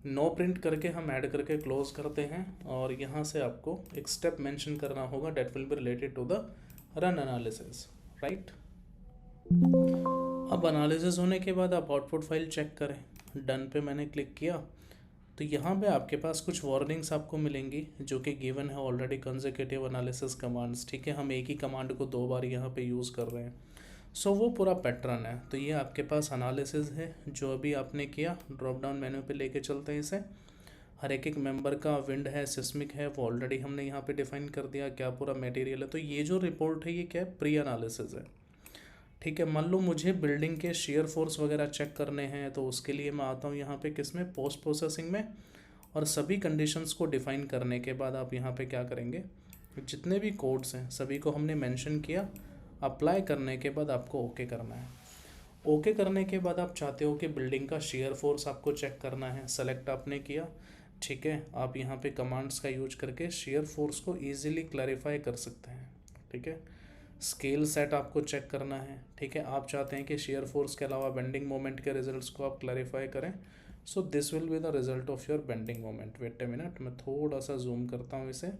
नो प्रिंट करके हम ऐड करके क्लोज करते हैं, और यहाँ से आपको एक स्टेप मेंशन करना होगा, that will be related to the run analysis, right. अब एनालिसिस होने के बाद आप आउटपुट फाइल चेक करें। डन पे मैंने क्लिक किया, तो यहाँ पे आपके पास कुछ वार्निंग्स आपको मिलेंगी, जो कि गिवन है ऑलरेडी, कंसेक्यूटिव एनालिसिस कमांड्स, ठीक है। हम एक ही कमांड को 2 बार यहाँ पे यूज़ कर रहे हैं, सो वो पूरा पैटर्न है। तो ये आपके पास एनालिसिस है जो अभी आपने किया। ड्रॉप डाउन मेन्यू पे लेके चलते हैं इसे। हर एक मेंबर का विंड है, सिस्मिक है, वो ऑलरेडी हमने यहाँ पे डिफाइन कर दिया, क्या पूरा मटेरियल है। तो ये जो रिपोर्ट है ये क्या है, प्री एनालिसिस है, ठीक है, मान लो मुझे बिल्डिंग के शेयर फोर्स वगैरह चेक करने हैं, तो उसके लिए मैं आता हूँ यहाँ पे किस में, पोस्ट प्रोसेसिंग में। और सभी कंडीशंस को डिफाइन करने के बाद आप यहाँ पे क्या करेंगे, जितने भी कोड्स हैं सभी को हमने मेंशन किया। अप्लाई करने के बाद आपको ओके करना है। ओके करने के बाद आप चाहते हो कि बिल्डिंग का शेयर फोर्स आपको चेक करना है, सेलेक्ट आपने किया। ठीक है, आप यहाँ पे कमांड्स का यूज करके शेयर फोर्स को ईजिली क्लैरिफाई कर सकते हैं। ठीक है, स्केल सेट आपको चेक करना है। ठीक है, आप चाहते हैं कि शेयर फोर्स के अलावा बेंडिंग मोमेंट के रिजल्ट्स को आप क्लैरिफाई करें। So this will be the result of your bending moment. Wait a minute, मैं थोड़ा सा जूम करता हूँ इसे,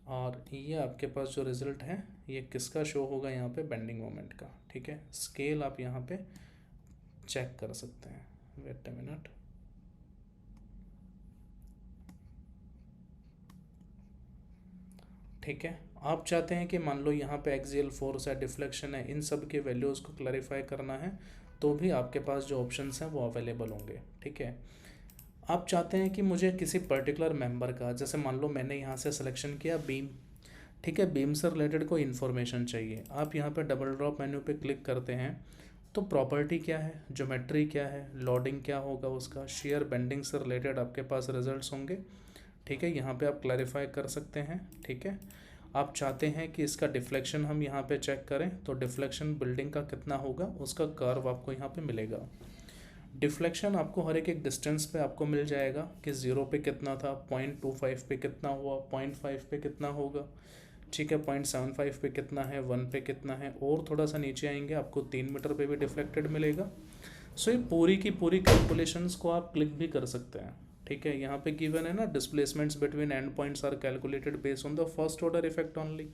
और ये आपके पास जो रिजल्ट है ये किसका शो होगा यहाँ पे, बेंडिंग मोमेंट का। ठीक है, स्केल आप यहाँ पे चेक कर सकते हैं। वेट ए मिनट, ठीक है, आप चाहते हैं कि मान लो यहाँ पे एक्सियल फोर्स है, डिफ्लेक्शन है, इन सब के वैल्यूज़ को क्लैरिफाई करना है, तो भी आपके पास जो ऑप्शंस हैं वो अवेलेबल होंगे। ठीक है, आप चाहते हैं कि मुझे किसी पर्टिकुलर मेंबर का, जैसे मान लो मैंने यहाँ से सिलेक्शन किया बीम। ठीक है, बीम से रिलेटेड कोई इन्फॉर्मेशन चाहिए, आप यहाँ पे डबल ड्रॉप मेन्यू पे क्लिक करते हैं तो प्रॉपर्टी क्या है, ज्योमेट्री क्या है, लोडिंग क्या होगा उसका, शेयर बेंडिंग से रिलेटेड आपके पास रिजल्ट्स होंगे। ठीक है, यहाँ पे आप क्लैरिफाई कर सकते हैं। ठीक है, आप चाहते हैं कि इसका डिफ्लेक्शन हम यहाँ पे चेक करें, तो डिफ्लेक्शन बिल्डिंग का कितना होगा उसका कर्व आपको यहाँ पे मिलेगा। डिफ्लेक्शन आपको हर एक डिस्टेंस पे आपको मिल जाएगा कि 0 पे कितना था, 0.25 पे कितना हुआ, 0.5 पे कितना होगा। ठीक है, 0.75 पे कितना है, 1 पे कितना है, और थोड़ा सा नीचे आएंगे आपको 3 मीटर पे भी डिफ्लेक्टेड मिलेगा। सो ये पूरी की पूरी कैलकुलेशंस को आप क्लिक भी कर सकते हैं। ठीक है, यहाँ पे गिवन है ना, displacements between end points are calculated based on the first order effect only.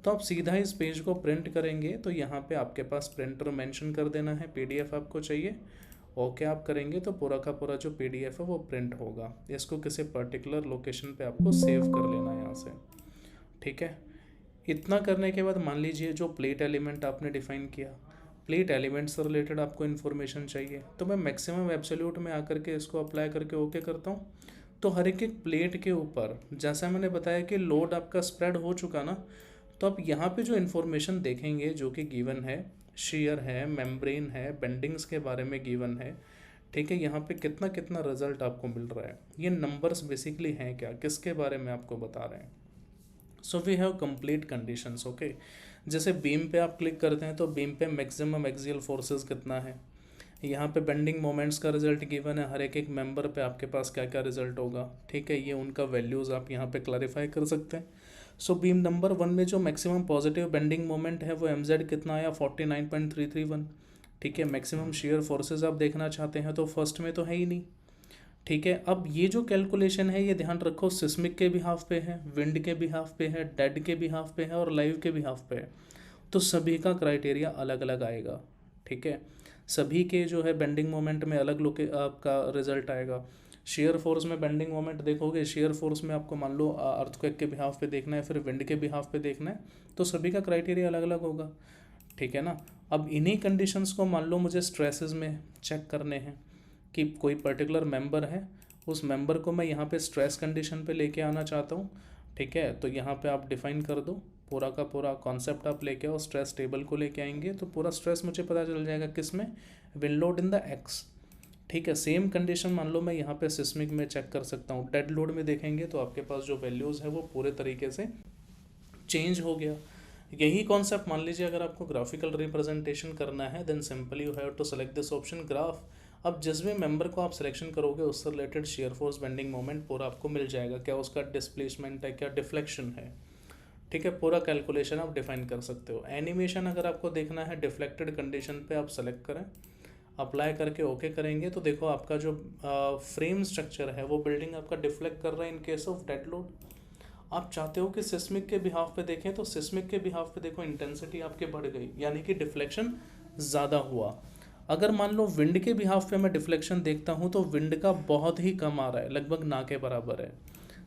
तो आप सीधा इस पेज को प्रिंट करेंगे तो यहाँ पे आपके पास प्रिंटर मेंशन कर देना है, पीडीएफ आपको चाहिए। ओके आप करेंगे तो पूरा का पूरा जो पीडीएफ है वो प्रिंट होगा। इसको किसी पर्टिकुलर लोकेशन पे आपको सेव कर लेना है यहाँ से। ठीक है, इतना करने के बाद मान लीजिए जो प्लेट एलिमेंट आपने डिफाइन किया, प्लेट एलिमेंट से रिलेटेड आपको इन्फॉर्मेशन चाहिए, तो मैं मैक्सिमम एब्सोल्यूट में आकर के इसको अप्लाई करके ओके करता हूँ। तो हर एक प्लेट के ऊपर जैसा मैंने बताया कि लोड आपका स्प्रेड हो चुका ना, तो आप यहाँ पे जो इन्फॉर्मेशन देखेंगे जो कि गिवन है, शेयर है, मेम्ब्रेन है, बेंडिंग्स के बारे में गिवन है। ठीक है, यहाँ पे कितना कितना रिजल्ट आपको मिल रहा है, ये नंबर्स बेसिकली हैं क्या, किसके बारे में आपको बता रहे हैं। So we have complete conditions. Okay, जैसे बीम पे आप क्लिक करते हैं तो बीम पे मैक्सिमम एक्सियल फोर्सेस कितना है, यहाँ पे बेंडिंग मोमेंट्स का रिजल्ट गिवन है, हर एक मेंबर पे आपके पास क्या क्या रिजल्ट होगा। ठीक है, ये उनका वैल्यूज़ आप यहाँ पे क्लैरिफाई कर सकते हैं। सो बीम नंबर 1 में जो मैक्सिमम पॉजिटिव बेंडिंग मोमेंट है वो MZ कितना आया, 49.331। ठीक है, मैक्सिमम शेयर फोर्सेज आप देखना चाहते हैं तो फर्स्ट में तो है ही नहीं। ठीक है, अब ये जो कैलकुलेशन है ये ध्यान रखो, सिस्मिक के भी हाफ पे है, विंड के भी हाफ पे है, डेड के भी हाफ पे है और लाइव के भी हाफ पे है। तो सभी का क्राइटेरिया अलग अलग आएगा। ठीक है, सभी के जो है बेंडिंग मोमेंट में अलग लोग आपका रिजल्ट आएगा। शेयर फोर्स में बेंडिंग मोमेंट देखोगे, शेयर फोर्स में आपको मान लो अर्थक्वेक के बिहाफ पे देखना है, फिर विंड के बिहाफ पे देखना है, तो सभी का क्राइटेरिया अलग अलग होगा। ठीक है ना, अब इन्हीं कंडीशंस को मान लो मुझे स्ट्रेसेस में चेक करने हैं कि कोई पर्टिकुलर मेंबर है, उस मेंबर को मैं यहाँ पे स्ट्रेस कंडीशन पे लेके आना चाहता हूँ। ठीक है, तो यहाँ पे आप डिफाइन कर दो, पूरा का पूरा कॉन्सेप्ट आप लेके आओ, स्ट्रेस टेबल को लेके आएंगे तो पूरा स्ट्रेस मुझे पता चल जाएगा किस में, wind load in the x. ठीक है, सेम कंडीशन मान लो मैं यहाँ पे सिस्मिक में चेक कर सकता हूँ, डेड लोड में देखेंगे तो आपके पास जो वैल्यूज़ है वो पूरे तरीके से चेंज हो गया। यही कॉन्सेप्ट मान लीजिए अगर आपको ग्राफिकल रिप्रेजेंटेशन करना है, then simply you have to select this option graph. अब जिस भी मेंबर को आप सिलेक्शन करोगे उससे related shear force bending moment पूरा आपको मिल जाएगा, क्या उसका डिस्प्लेसमेंट है, क्या डिफ्लेक्शन है। ठीक है, पूरा कैलकुलेशन आप डिफाइन कर सकते हो। एनिमेशन अगर आपको देखना है डिफ्लेक्टेड कंडीशन पे आप सेलेक्ट करें, अप्लाई करके ओके करेंगे तो देखो आपका जो फ्रेम स्ट्रक्चर है वो बिल्डिंग आपका डिफ्लेक्ट कर रहा है इन केस ऑफ डेड लोड। आप चाहते हो कि सिस्मिक के बिहाफ पे देखें तो सिस्मिक के बिहाफ पे देखो इंटेंसिटी आपके बढ़ गई, यानी कि डिफ्लेक्शन ज़्यादा हुआ। अगर मान लो विंड के बिहाफ पे मैं डिफ्लेक्शन देखता हूँ तो विंड का बहुत ही कम आ रहा है, लगभग ना के बराबर है।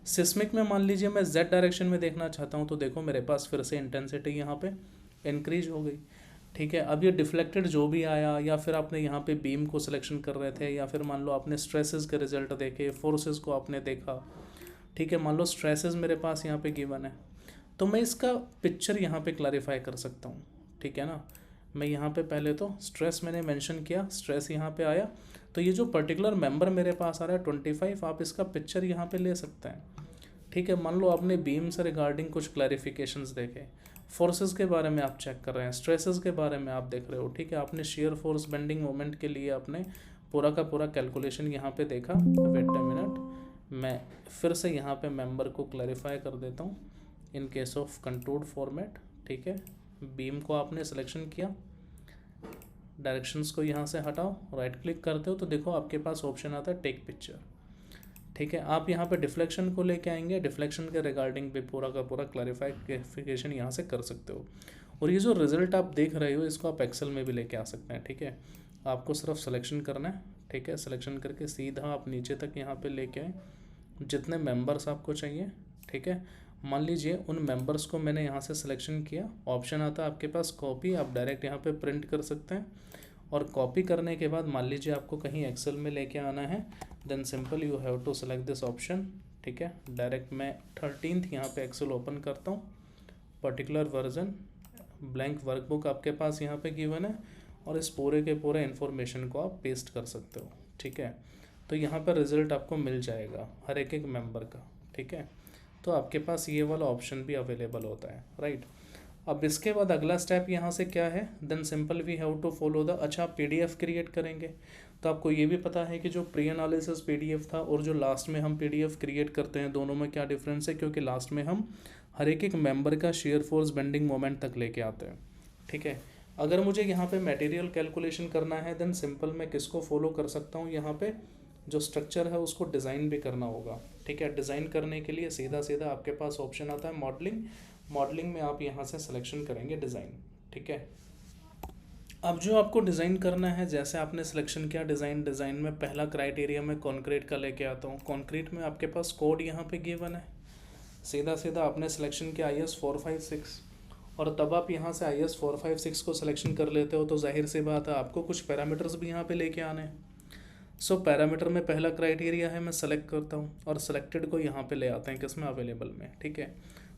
सिस्मिक में मान लीजिए मैं Z डायरेक्शन में देखना चाहता हूँ तो देखो मेरे पास फिर से इंटेंसिटी यहाँ पे इंक्रीज हो गई। ठीक है, अब ये डिफ्लेक्टेड जो भी आया, या फिर आपने यहाँ पे बीम को सिलेक्शन कर रहे थे, या फिर मान लो आपने स्ट्रेसेस के रिजल्ट देखे, फोर्सेस को आपने देखा। ठीक है, मान लो स्ट्रेसेस मेरे पास यहाँ पे गिवन है तो मैं इसका पिक्चर यहाँ पे क्लैरिफाई कर सकता हूँ। ठीक है ना, मैं यहाँ पे पहले तो स्ट्रेस मैंने मेंशन किया, स्ट्रेस यहाँ पे आया, तो ये जो पर्टिकुलर मेंबर मेरे पास आ रहा है 25, आप इसका पिक्चर यहाँ पे ले सकते हैं। ठीक है, मान लो आपने बीम से रिगार्डिंग कुछ क्लैरिफिकेशंस देखे, फोर्सेस के बारे में आप चेक कर रहे हैं, स्ट्रेसेस के बारे में आप देख रहे हो। ठीक है, आपने शेयर फोर्स बेंडिंग मोमेंट के लिए आपने पूरा का पूरा कैलकुलेशन यहाँ पे देखा। वेट अ मिनट, मैं फिर से यहाँ पे मेंबर को क्लैरिफाई कर देता हूँ इन केस ऑफ कंटूर्ड फॉर्मेट। ठीक है, बीम को आपने सिलेक्शन किया, डायरेक्शंस को यहाँ से हटाओ, राइट क्लिक करते हो तो देखो आपके पास ऑप्शन आता है टेक पिक्चर। ठीक है, आप यहाँ पे डिफ्लेक्शन को लेके आएंगे, डिफ्लेक्शन के रिगार्डिंग पे पूरा का पूरा क्लैरिफिकेशन यहाँ से कर सकते हो। और ये जो रिजल्ट आप देख रहे हो इसको आप एक्सेल में भी लेके आ सकते हैं। ठीक है, आपको सिर्फ सिलेक्शन करना है। ठीक है, सिलेक्शन करके सीधा आप नीचे तक यहाँ पे लेके आए जितने मेंबर्स आपको चाहिए। ठीक है, मान लीजिए उन मेंबर्स को मैंने यहाँ से सिलेक्शन किया, ऑप्शन आता है आपके पास कॉपी, आप डायरेक्ट यहाँ पे प्रिंट कर सकते हैं। और कॉपी करने के बाद मान लीजिए आपको कहीं एक्सेल में लेके आना है, then simple you have to select this option. ठीक है, डायरेक्ट मैं 13th यहाँ पे एक्सेल ओपन करता हूँ, पर्टिकुलर वर्जन, ब्लैंक वर्कबुक आपके पास यहाँ पे गिवन है, और इस पूरे के पूरे इन्फॉर्मेशन को आप पेस्ट कर सकते हो। ठीक है, तो यहाँ पर रिजल्ट आपको मिल जाएगा हर एक मेंबर का। ठीक है, तो आपके पास ये वाला ऑप्शन भी अवेलेबल होता है, राइट। अब इसके बाद अगला स्टेप यहाँ से क्या है, then simple we have to follow the, अच्छा PDF क्रिएट करेंगे, तो आपको ये भी पता है कि जो प्री एनालिसिस PDF था और जो लास्ट में हम PDF क्रिएट करते हैं दोनों में क्या डिफरेंस है, क्योंकि लास्ट में हम हर एक मेंबर का शेयर फोर्स बेंडिंग मोमेंट तक लेके आते हैं। ठीक है, अगर मुझे यहाँ पे मटेरियल कैलकुलेशन करना है देन सिंपल मैं किसको फॉलो कर सकता हूँ, यहाँ पे जो स्ट्रक्चर है उसको डिज़ाइन भी करना होगा। ठीक है, डिज़ाइन करने के लिए सीधा सीधा आपके पास ऑप्शन आता है मॉडलिंग, मॉडलिंग में आप यहाँ से सिलेक्शन करेंगे डिज़ाइन। ठीक है, अब जो आपको डिज़ाइन करना है, जैसे आपने सिलेक्शन किया डिज़ाइन, डिज़ाइन में पहला क्राइटेरिया मैं कॉन्क्रीट का लेके आता हूँ। कॉन्क्रीट में आपके पास कोड यहाँ पे गिवन है, सीधा सीधा आपने सिलेक्शन किया IS 456, और तब आप यहाँ से IS 456 को सिलेक्शन कर लेते हो तो जाहिर सी बात है आपको कुछ पैरामीटर्स भी यहाँ पे लेके आने हैं। सो पैरामीटर में पहला क्राइटेरिया है, मैं सेलेक्ट करता हूँ और सेलेक्टेड को यहाँ पे ले आते हैं किसमें, अवेलेबल में। ठीक है,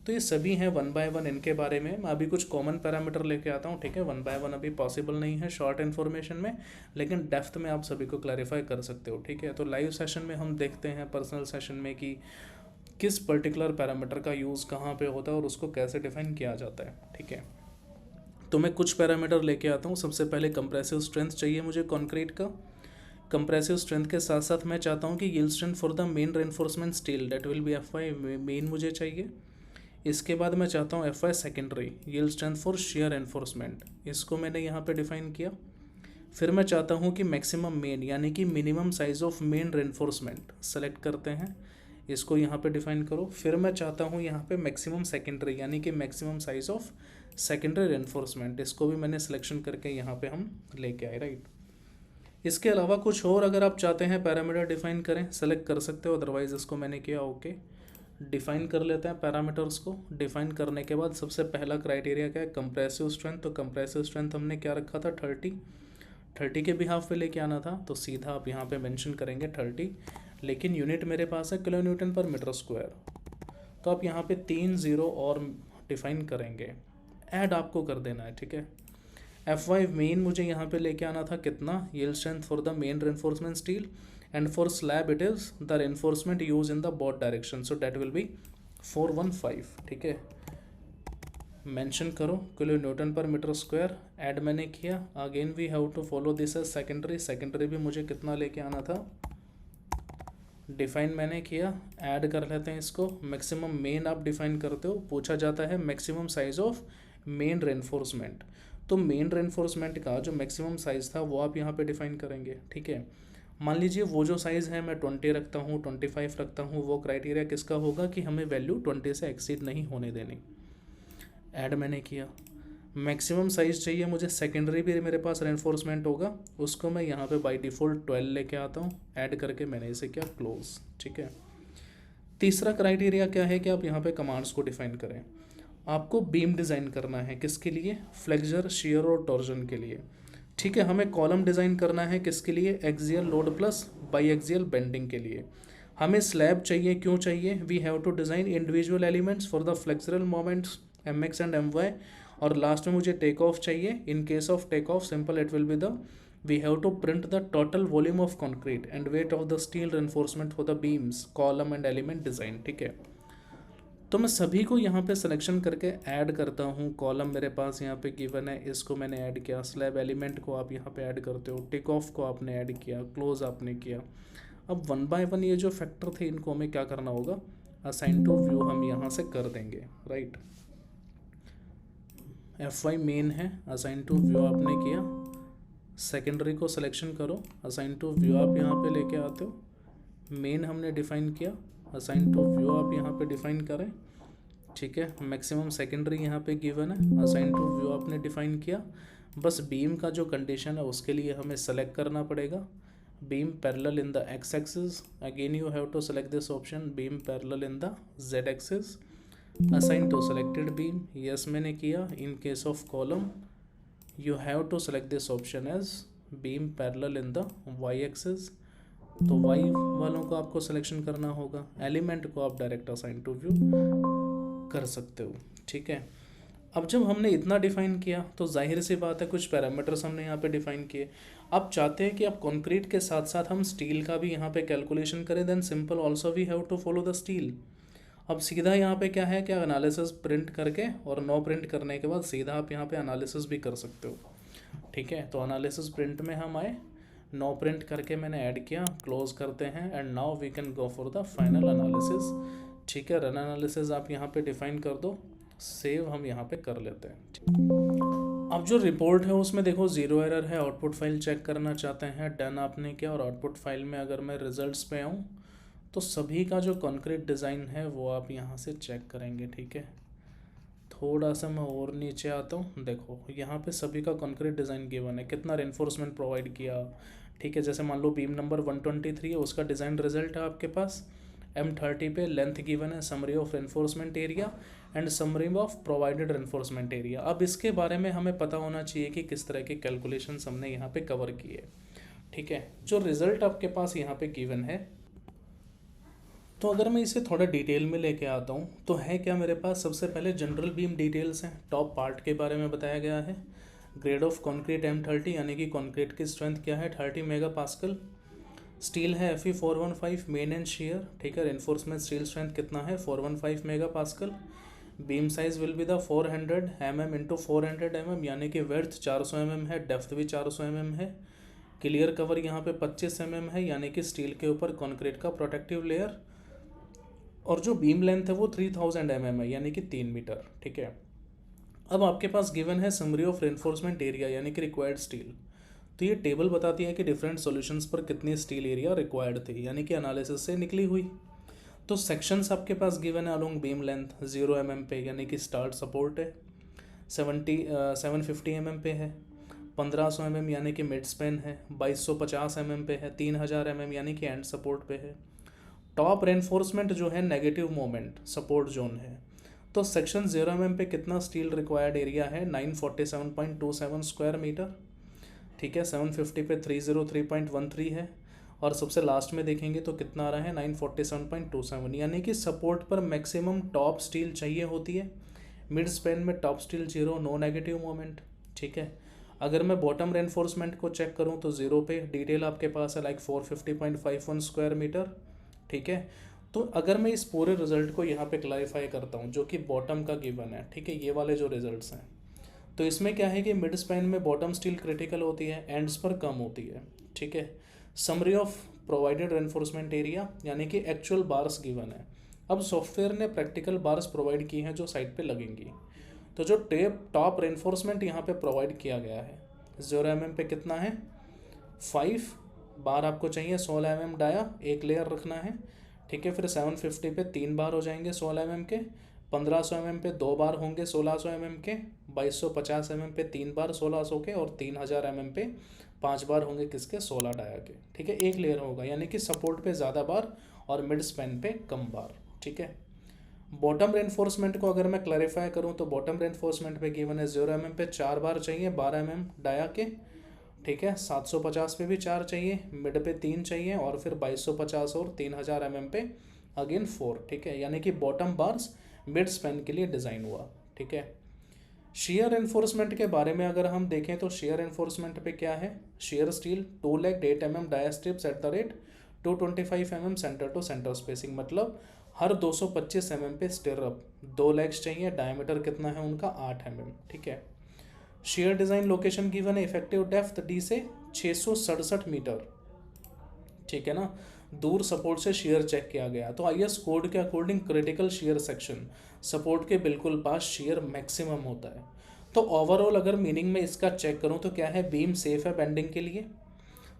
तो ये सभी हैं 1 बाय 1, इनके बारे में मैं अभी कुछ कॉमन पैरामीटर लेके आता हूँ। ठीक है, 1 बाय 1 अभी पॉसिबल नहीं है शॉर्ट इन्फॉर्मेशन में, लेकिन डेप्थ में आप सभी को क्लैरिफाई कर सकते हो। ठीक है, तो लाइव सेशन में हम देखते हैं पर्सनल सेशन में कि किस पर्टिकुलर पैरामीटर का यूज़ कहाँ पे होता है और उसको कैसे डिफाइन किया जाता है। ठीक है, तो मैं कुछ पैरामीटर लेके आता हूँ। सबसे पहले कंप्रेसिव स्ट्रेंथ चाहिए मुझे कंक्रीट का। कंप्रेसिव स्ट्रेंथ के साथ साथ मैं चाहता हूँ कि yield strength for the main reinforcement steel that will B FY main मुझे चाहिए। इसके बाद मैं चाहता हूँ FY secondary, yield strength for share enforcement, इसको मैंने यहाँ पे डिफाइन किया। फिर मैं चाहता हूँ कि मैक्सिमम मेन यानी कि minimum size of main reinforcement select करते हैं, इसको यहाँ पे डिफाइन करो। फिर मैं चाहता हूँ यहाँ पे मैक्सिमम सेकेंडरी यानी कि maximum size of secondary reinforcement, इसको भी मैंने सिलेक्शन करके यहाँ पे हम लेके आए, राइट। इसके अलावा कुछ और अगर आप चाहते हैं पैरामीटर डिफाइन करें सेलेक्ट कर सकते हो, अदरवाइज इसको मैंने किया ओके। डिफाइन कर लेते हैं पैरामीटर्स को। डिफाइन करने के बाद सबसे पहला क्राइटेरिया क्या है, कंप्रेसिव स्ट्रेंथ। तो कंप्रेसिव स्ट्रेंथ हमने क्या रखा था, 30 के बिहाफ पे लेके आना था, तो सीधा आप यहाँ पे मेंशन करेंगे 30, लेकिन यूनिट मेरे पास है किलो न्यूटन पर मीटर स्क्वायर, तो आप यहाँ पे 3 0 और डिफाइन करेंगे, ऐड आपको कर देना है। ठीक है, FY मेन मुझे यहाँ पे लेके आना था कितना, yield strength for the main reinforcement steel, and for slab it is the reinforcement use in the both direction, so that will be 415। ठीक है, मेंशन करो किलो न्यूटन पर मीटर स्क्वायर, ऐड मैंने किया। Again we have to follow this as secondary, secondary भी मुझे कितना लेके आना था, डिफाइन मैंने किया, ऐड कर लेते हैं इसको। मैक्सिमम मेन आप डिफाइन करते हो, पूछा जाता है maximum size of main reinforcement, तो मेन रेनफोर्समेंट का जो मैक्सिमम साइज़ था वो आप यहाँ पे डिफाइन करेंगे। ठीक है, मान लीजिए वो जो साइज़ है मैं 20 रखता हूँ, 25 रखता हूँ, वो क्राइटेरिया किसका होगा कि हमें वैल्यू 20 से एक्सीड नहीं होने देनी। ऐड मैंने किया। मैक्सिमम साइज़ चाहिए मुझे, सेकेंडरी भी मेरे पास रेनफोर्समेंट होगा, उसको मैं यहाँ पे बाय डिफ़ॉल्ट 12 लेके आता हूँ, ऐड करके मैंने इसे किया क्लोज। ठीक है, तीसरा क्राइटेरिया क्या है कि आप यहाँ पे कमांड्स को डिफाइन करें। आपको बीम डिज़ाइन करना है किसके लिए, फ्लेक्सर, शियर और टॉर्जन के लिए। ठीक है, हमें कॉलम डिज़ाइन करना है किसके लिए, axial load plus biaxial bending के लिए। हमें स्लैब चाहिए, क्यों चाहिए, we have to design individual elements for the flexural moments MX and MY, और लास्ट में मुझे टेक ऑफ चाहिए। In case of take off simple it will be the we have to print the total volume of concrete and weight of the steel reinforcement for the beams column and element design. ठीक है, तो मैं सभी को यहाँ पे selection करके add करता हूँ। कॉलम मेरे पास यहाँ पे गिवन है, इसको मैंने ऐड किया। स्लैब एलिमेंट को आप यहाँ पे ऐड करते हो, टेक ऑफ को आपने ऐड किया, क्लोज आपने किया। अब वन बाय वन ये जो फैक्टर थे इनको हमें क्या करना होगा, असाइन टू व्यू हम यहाँ से कर देंगे। राइट, Fy मेन है, असाइन टू व्यू आपने किया। सेकेंडरी को सिलेक्शन करो, असाइन टू व्यू आप यहाँ पे लेके आते हो। मेन हमने डिफाइन किया, असाइन टू व्यू आप यहाँ पे डिफाइन करें। ठीक है, मैक्सिमम सेकेंडरी यहाँ पे गिवन है, असाइन टू व्यू आपने डिफाइन किया। बस बीम का जो कंडीशन है उसके लिए हमें सेलेक्ट करना पड़ेगा, beam parallel in the X axis. Again you have to select this option, beam parallel in the Z axis. Assign to selected beam, yes मैंने किया। In case of column you have to select this option as beam parallel in the Y axis. तो Y वालों को आपको selection करना होगा। Element को आप डायरेक्ट असाइन टू व्यू कर सकते हो। ठीक है, अब जब हमने इतना डिफाइन किया तो जाहिर सी बात है कुछ पैरामीटर्स हमने यहाँ पे डिफाइन किए। अब चाहते हैं कि अब कंक्रीट के साथ साथ हम स्टील का भी यहाँ पे कैलकुलेशन करें, then simple also we have to follow the steel. अब सीधा यहाँ पे क्या है कि एनालिसिस प्रिंट करके और नो प्रिंट करने के बाद सीधा आप यहाँ पे एनालिसिस भी कर सकते हो। ठीक है, तो एनालिसिस प्रिंट में हम आए, नो प्रिंट करके मैंने ऐड किया, क्लोज करते हैं and now we can go for the final analysis. ठीक है, रन एनालिसिस आप यहाँ पे डिफाइन कर दो, सेव हम यहाँ पे कर लेते हैं। अब जो रिपोर्ट है उसमें देखो जीरो एरर है, आउटपुट फाइल चेक करना चाहते हैं, डन आपने किया। और आउटपुट फाइल में अगर मैं रिजल्ट्स पे आऊँ तो सभी का जो कंक्रीट डिज़ाइन है वो आप यहाँ से चेक करेंगे। ठीक है, थोड़ा सा मैं और नीचे आता हूँ, देखो यहाँ पे सभी का कंक्रीट डिज़ाइन गिवन है, कितना रेनफोर्समेंट प्रोवाइड किया। ठीक है, जैसे मान लो बीम नंबर 123 है, उसका डिज़ाइन रिजल्ट है आपके पास। M30 पे लेंथ गिवन है, summary of reinforcement area and summary of provided reinforcement area. अब इसके बारे में हमें पता होना चाहिए कि किस तरह के कैलकुलेशंस हमने यहाँ पे कवर किए। ठीक है, जो रिजल्ट आपके पास यहाँ पे गिवन है, तो अगर मैं इसे थोड़ा डिटेल में लेके आता हूँ तो है क्या मेरे पास, सबसे पहले जनरल बीम डिटेल्स हैं, टॉप पार्ट के बारे में बताया गया है। ग्रेड ऑफ कंक्रीट M30 यानी कि कंक्रीट की स्ट्रेंथ क्या है 30 मेगापास्कल। स्टील है Fe415 मेन एंड शेयर। ठीक है, रेनफोर्समेंट स्टील स्ट्रेंथ कितना है 415 megapascal. Beam size will be the 400 mm into 400 mm यानी कि वर्थ 400 mm है, डेप्थ भी 400 mm है। क्लियर कवर यहाँ पे 25 mm है यानी कि स्टील के ऊपर कंक्रीट का प्रोटेक्टिव लेयर। और जो बीम लेंथ है वो 3000 mm है यानी कि 3 मीटर। ठीक है, अब आपके पास गिवन है समरी ऑफ रेनफोर्समेंट एरिया यानी कि रिक्वायर्ड स्टील। तो ये टेबल बताती है कि डिफरेंट सॉल्यूशंस पर कितनी स्टील एरिया रिक्वायर्ड थी यानी कि एनालिसिस से निकली हुई। तो सेक्शंस आपके पास गिवन है अलोंग बीम लेंथ 0 mm पे यानी कि स्टार्ट सपोर्ट है, 750 mm पे है, 1500 mm यानी कि मिड स्पेन है, 2250 mm पे है, 3000 mm यानी कि एंड सपोर्ट पे है। टॉप रेनफोर्समेंट जो है नेगेटिव मोमेंट सपोर्ट जोन है। तो सेक्शन 0 mm पे कितना स्टील रिक्वायर्ड एरिया है 947.27 स्क्वायर मीटर। ठीक है, 750 पे 303.13 है और सबसे लास्ट में देखेंगे तो कितना आ रहा है 947.27 यानी कि सपोर्ट पर मैक्सिमम टॉप स्टील चाहिए होती है। मिड स्पेन में top steel 0, no negative moment. ठीक है, अगर मैं बॉटम रेनफोर्समेंट को चेक करूं तो 0 पे डिटेल आपके पास है लाइक 450.51 स्क्वायर मीटर। ठीक है, तो अगर मैं इस पूरे रिजल्ट को यहाँ पे क्लैरिफाई करता हूँ जो कि बॉटम का गिवन है, ठीक है, ये वाले जो रिजल्ट्स हैं, तो इसमें क्या है कि मिड स्पैन में बॉटम स्टील क्रिटिकल होती है, एंड्स पर कम होती है। ठीक है, summary of provided reinforcement area यानी कि एक्चुअल बार्स गिवन है। अब सॉफ्टवेयर ने प्रैक्टिकल बार्स प्रोवाइड की हैं जो साइड पे लगेंगी। तो जो टॉप रेनफोर्समेंट यहाँ पे प्रोवाइड किया गया है 0 mm पे कितना है 5 बार आपको चाहिए, 16 mm डाया एक लेयर रखना है। ठीक है, फिर 750 पे 3 बार हो जाएंगे 16 mm के, 1500 mm पे 2 बार होंगे 1600 mm के, 2250 mm पे 3 बार 1600 के और 3000 mm पे 5 बार होंगे किसके 16 डाया के। ठीक है, एक लेयर होगा यानी कि सपोर्ट पे ज़्यादा बार और मिड स्पैन पे कम बार। ठीक है, बॉटम रेनफोर्समेंट को अगर मैं क्लैरिफाई करूं तो बॉटम रेनफोर्समेंट पे गिवन है 0 mm पे 4 बार चाहिए 12 mm डाया के। ठीक है, 750 पे भी 4 चाहिए, मिड पे 3 चाहिए और फिर 2250 और 3000 mm पे अगेन 4। ठीक है, यानी कि बॉटम बार्स मिड स्पैन के लिए डिज़ाइन हुआ। ठीक है, शेयर एनफोर्समेंट के बारे में अगर हम देखें तो शेयर एनफोर्समेंट पे क्या है, shear steel 2 leg 8 mm dia strips at the rate 225 mm centre to centre spacing, मतलब हर 225 mm पे स्टिरअप 2 लेग्स चाहिए, डायमीटर कितना है उनका 8 mm, ठीक है। शेयर डिज़ाइन लोकेशन गिवन है, इफेक्टिव डेप्थ डी से 667 मीटर, ठीक है ना। दूर सपोर्ट से शेयर चेक किया गया, तो आईएस कोड के according critical share section support के बिल्कुल पास शेयर मैक्सिमम होता है। तो ओवरऑल अगर मीनिंग में इसका चेक करूं तो क्या है, बीम सेफ है बेंडिंग के लिए,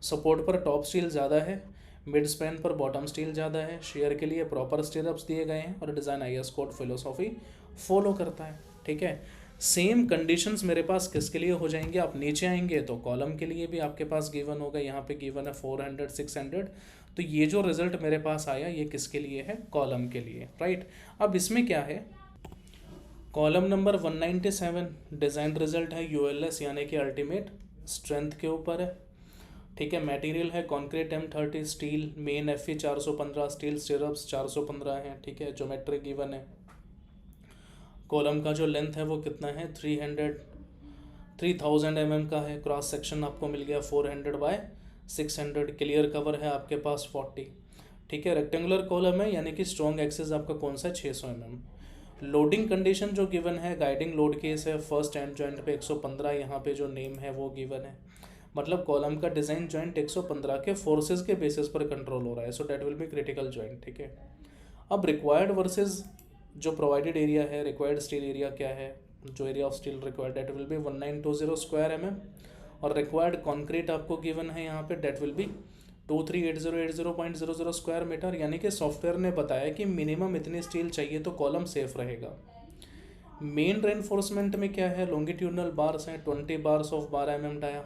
सपोर्ट पर टॉप स्टील ज़्यादा है, मिड स्पैन पर बॉटम स्टील ज़्यादा है, शेयर के लिए प्रॉपर स्टीरअप्स दिए गए हैं और design IS code philosophy follow करता है, ठीक है। सेम कंडीशंस मेरे पास किसके लिए हो जाएंगे, आप नीचे आएंगे तो कॉलम के लिए भी आपके पास गिवन होगा, यहाँ पे गिवन है 400 600, तो ये जो रिजल्ट मेरे पास आया ये किसके लिए है, कॉलम के लिए, राइट। अब इसमें क्या है, कॉलम नंबर 197 डिज़ाइन रिजल्ट है यूएलएस यानी कि अल्टीमेट स्ट्रेंथ के ऊपर है, ठीक है। मटेरियल है concrete M30 steel, main FE 415 steel, stirrups 415 हैं, ठीक है। ज्योमेट्री गिवन है, कॉलम का जो लेंथ है वो कितना है 3000 mm का है, क्रॉस सेक्शन आपको मिल गया 400 बाय 600, क्लियर कवर है आपके पास 40, ठीक है। रेक्टेंगुलर कॉलम है यानी कि स्ट्रॉन्ग एक्सेस आपका कौन सा 600 mm। लोडिंग कंडीशन जो गिवन है, गाइडिंग लोड केस है फर्स्ट एंड जॉइंट पे 115, यहाँ पे जो नेम है वो गिवन है, मतलब कॉलम का डिज़ाइन जॉइंट 115 के फोर्सेस के बेसिस पर कंट्रोल हो रहा है, so that will be critical joint, ठीक है। अब रिक्वायर्ड वर्सेस जो प्रोवाइडेड एरिया है, रिक्वायर्ड स्टील एरिया क्या है, जो area of steel required that will be 1920 square mm, और रिक्वायर्ड कॉन्क्रीट आपको गिवन है यहाँ पे that will be 238080.00 square meter, यानी कि सॉफ्टवेयर ने बताया कि मिनिमम इतनी स्टील चाहिए तो कॉलम सेफ रहेगा। मेन रेनफोर्समेंट में क्या है, लॉन्गिट्यूडनल बार्स हैं 20 bars of 12 mm dia,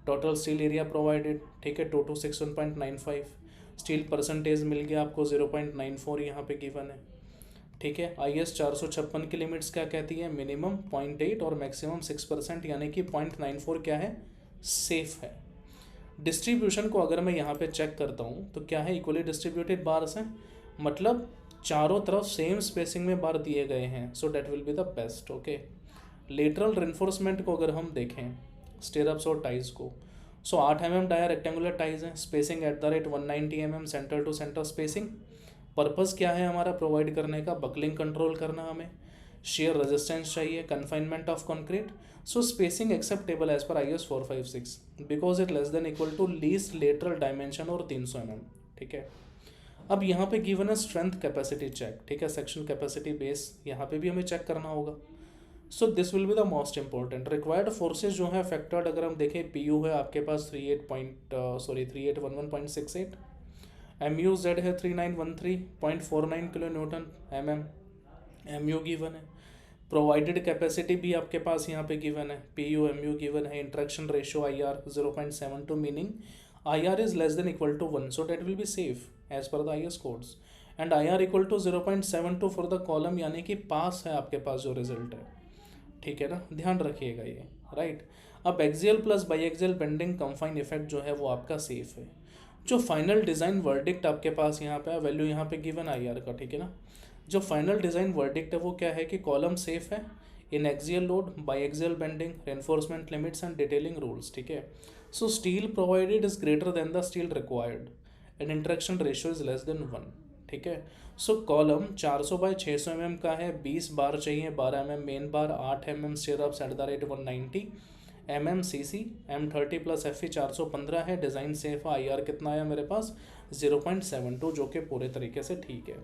total steel area provided, ठीक है 2261.95, स्टील परसेंटेज मिल गया आपको 0.94 यहाँ पे गिवन है, ठीक है। IS 456 की लिमिट्स क्या कहती है, मिनिमम 0.8 और मैक्सिमम 6%, यानी कि 0.94 क्या है, सेफ है। डिस्ट्रीब्यूशन को अगर मैं यहाँ पे चेक करता हूँ तो क्या है, इक्वली डिस्ट्रीब्यूटेड बार्स हैं, मतलब चारों तरफ सेम स्पेसिंग में बार दिए गए हैं, so that will be the best, okay. Lateral reinforcement को अगर हम देखें स्टिरअप्स और टाइज को, so 8 mm dia rectangular ties हैं, spacing at the rate 190 mm centre to centre spacing, purpose क्या है हमारा प्रोवाइड करने का, बकलिंग कंट्रोल करना, हमें शेयर रेजिस्टेंस चाहिए, confinement of concrete, so spacing acceptable as per IS 456 because it less than equal to least lateral dimension और 300 mm, ठीक है। अब यहाँ पे गिवन है स्ट्रेंथ कैपेसिटी चेक, ठीक है, सेक्शन कैपेसिटी बेस यहाँ पे भी हमें चेक करना होगा, सो this will be the most important. Required forces जो है फैक्टर्ड अगर हम देखें, PU है आपके पास 3811.68, MUZ है 3913.49 kilo newton MM, MU given है, प्रोवाइडेड कैपेसिटी भी आपके पास यहाँ पे गिवन है, PU MU गिवन है, interaction ratio IR 0.72 meaning IR is less than equal to 1, so that will be safe as per the IS codes, and IR equal to 0.72 for the column, यानी कि पास है आपके पास जो result है, ठीक है ना, ध्यान रखिएगा ये, राइट। अब axial plus biaxial bending confine effect जो है वो आपका सेफ है। जो फाइनल डिज़ाइन वर्डिक्ट आपके पास यहाँ पे वैल्यू यहाँ पे गिवन IR का, ठीक है ना, जो फाइनल डिज़ाइन वर्डिक्ट है वो क्या है कि कॉलम सेफ है in axial load, biaxial bending, reinforcement limits and detailing rules, ठीक है। So steel provided is greater than the steel required and interaction ratio is less than 1, ठीक है। सो कॉलम 400 बाय 600 mm का है, 20 बार चाहिए, 12 mm main bar, 8 mm stirrups at the rate 190 mm CC, M30 plus FE 415 है, design safe है, IR कितना आया मेरे पास 0.72, जो कि पूरे तरीके से ठीक है।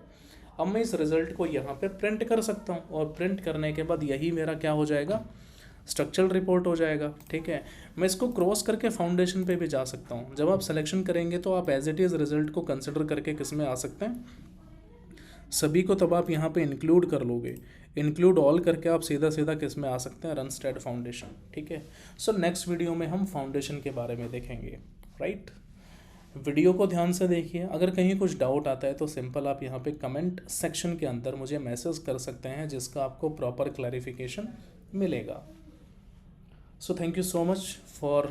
अब मैं इस रिज़ल्ट को यहाँ पे प्रिंट कर सकता हूँ और प्रिंट करने के बाद यही मेरा क्या हो जाएगा, स्ट्रक्चरल रिपोर्ट हो जाएगा, ठीक है। मैं इसको क्रॉस करके फाउंडेशन पे भी जा सकता हूँ। जब आप सिलेक्शन करेंगे तो आप एज इट इज़ रिजल्ट को कंसिडर करके किस में आ सकते हैं, सभी को तब आप यहाँ पे इंक्लूड कर लोगे, इंक्लूड ऑल करके आप सीधा सीधा किस में आ सकते हैं, रनस्टेड फाउंडेशन, ठीक है। सो नेक्स्ट वीडियो में हम फाउंडेशन के बारे में देखेंगे, राइट। वीडियो को ध्यान से देखिए, अगर कहीं कुछ डाउट आता है तो सिंपल आप यहाँ पे कमेंट सेक्शन के अंदर मुझे मैसेज कर सकते हैं, जिसका आपको प्रॉपर क्लैरिफिकेशन मिलेगा। So thank you so much for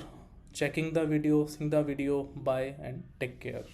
checking the video, seeing the video. Bye and take care.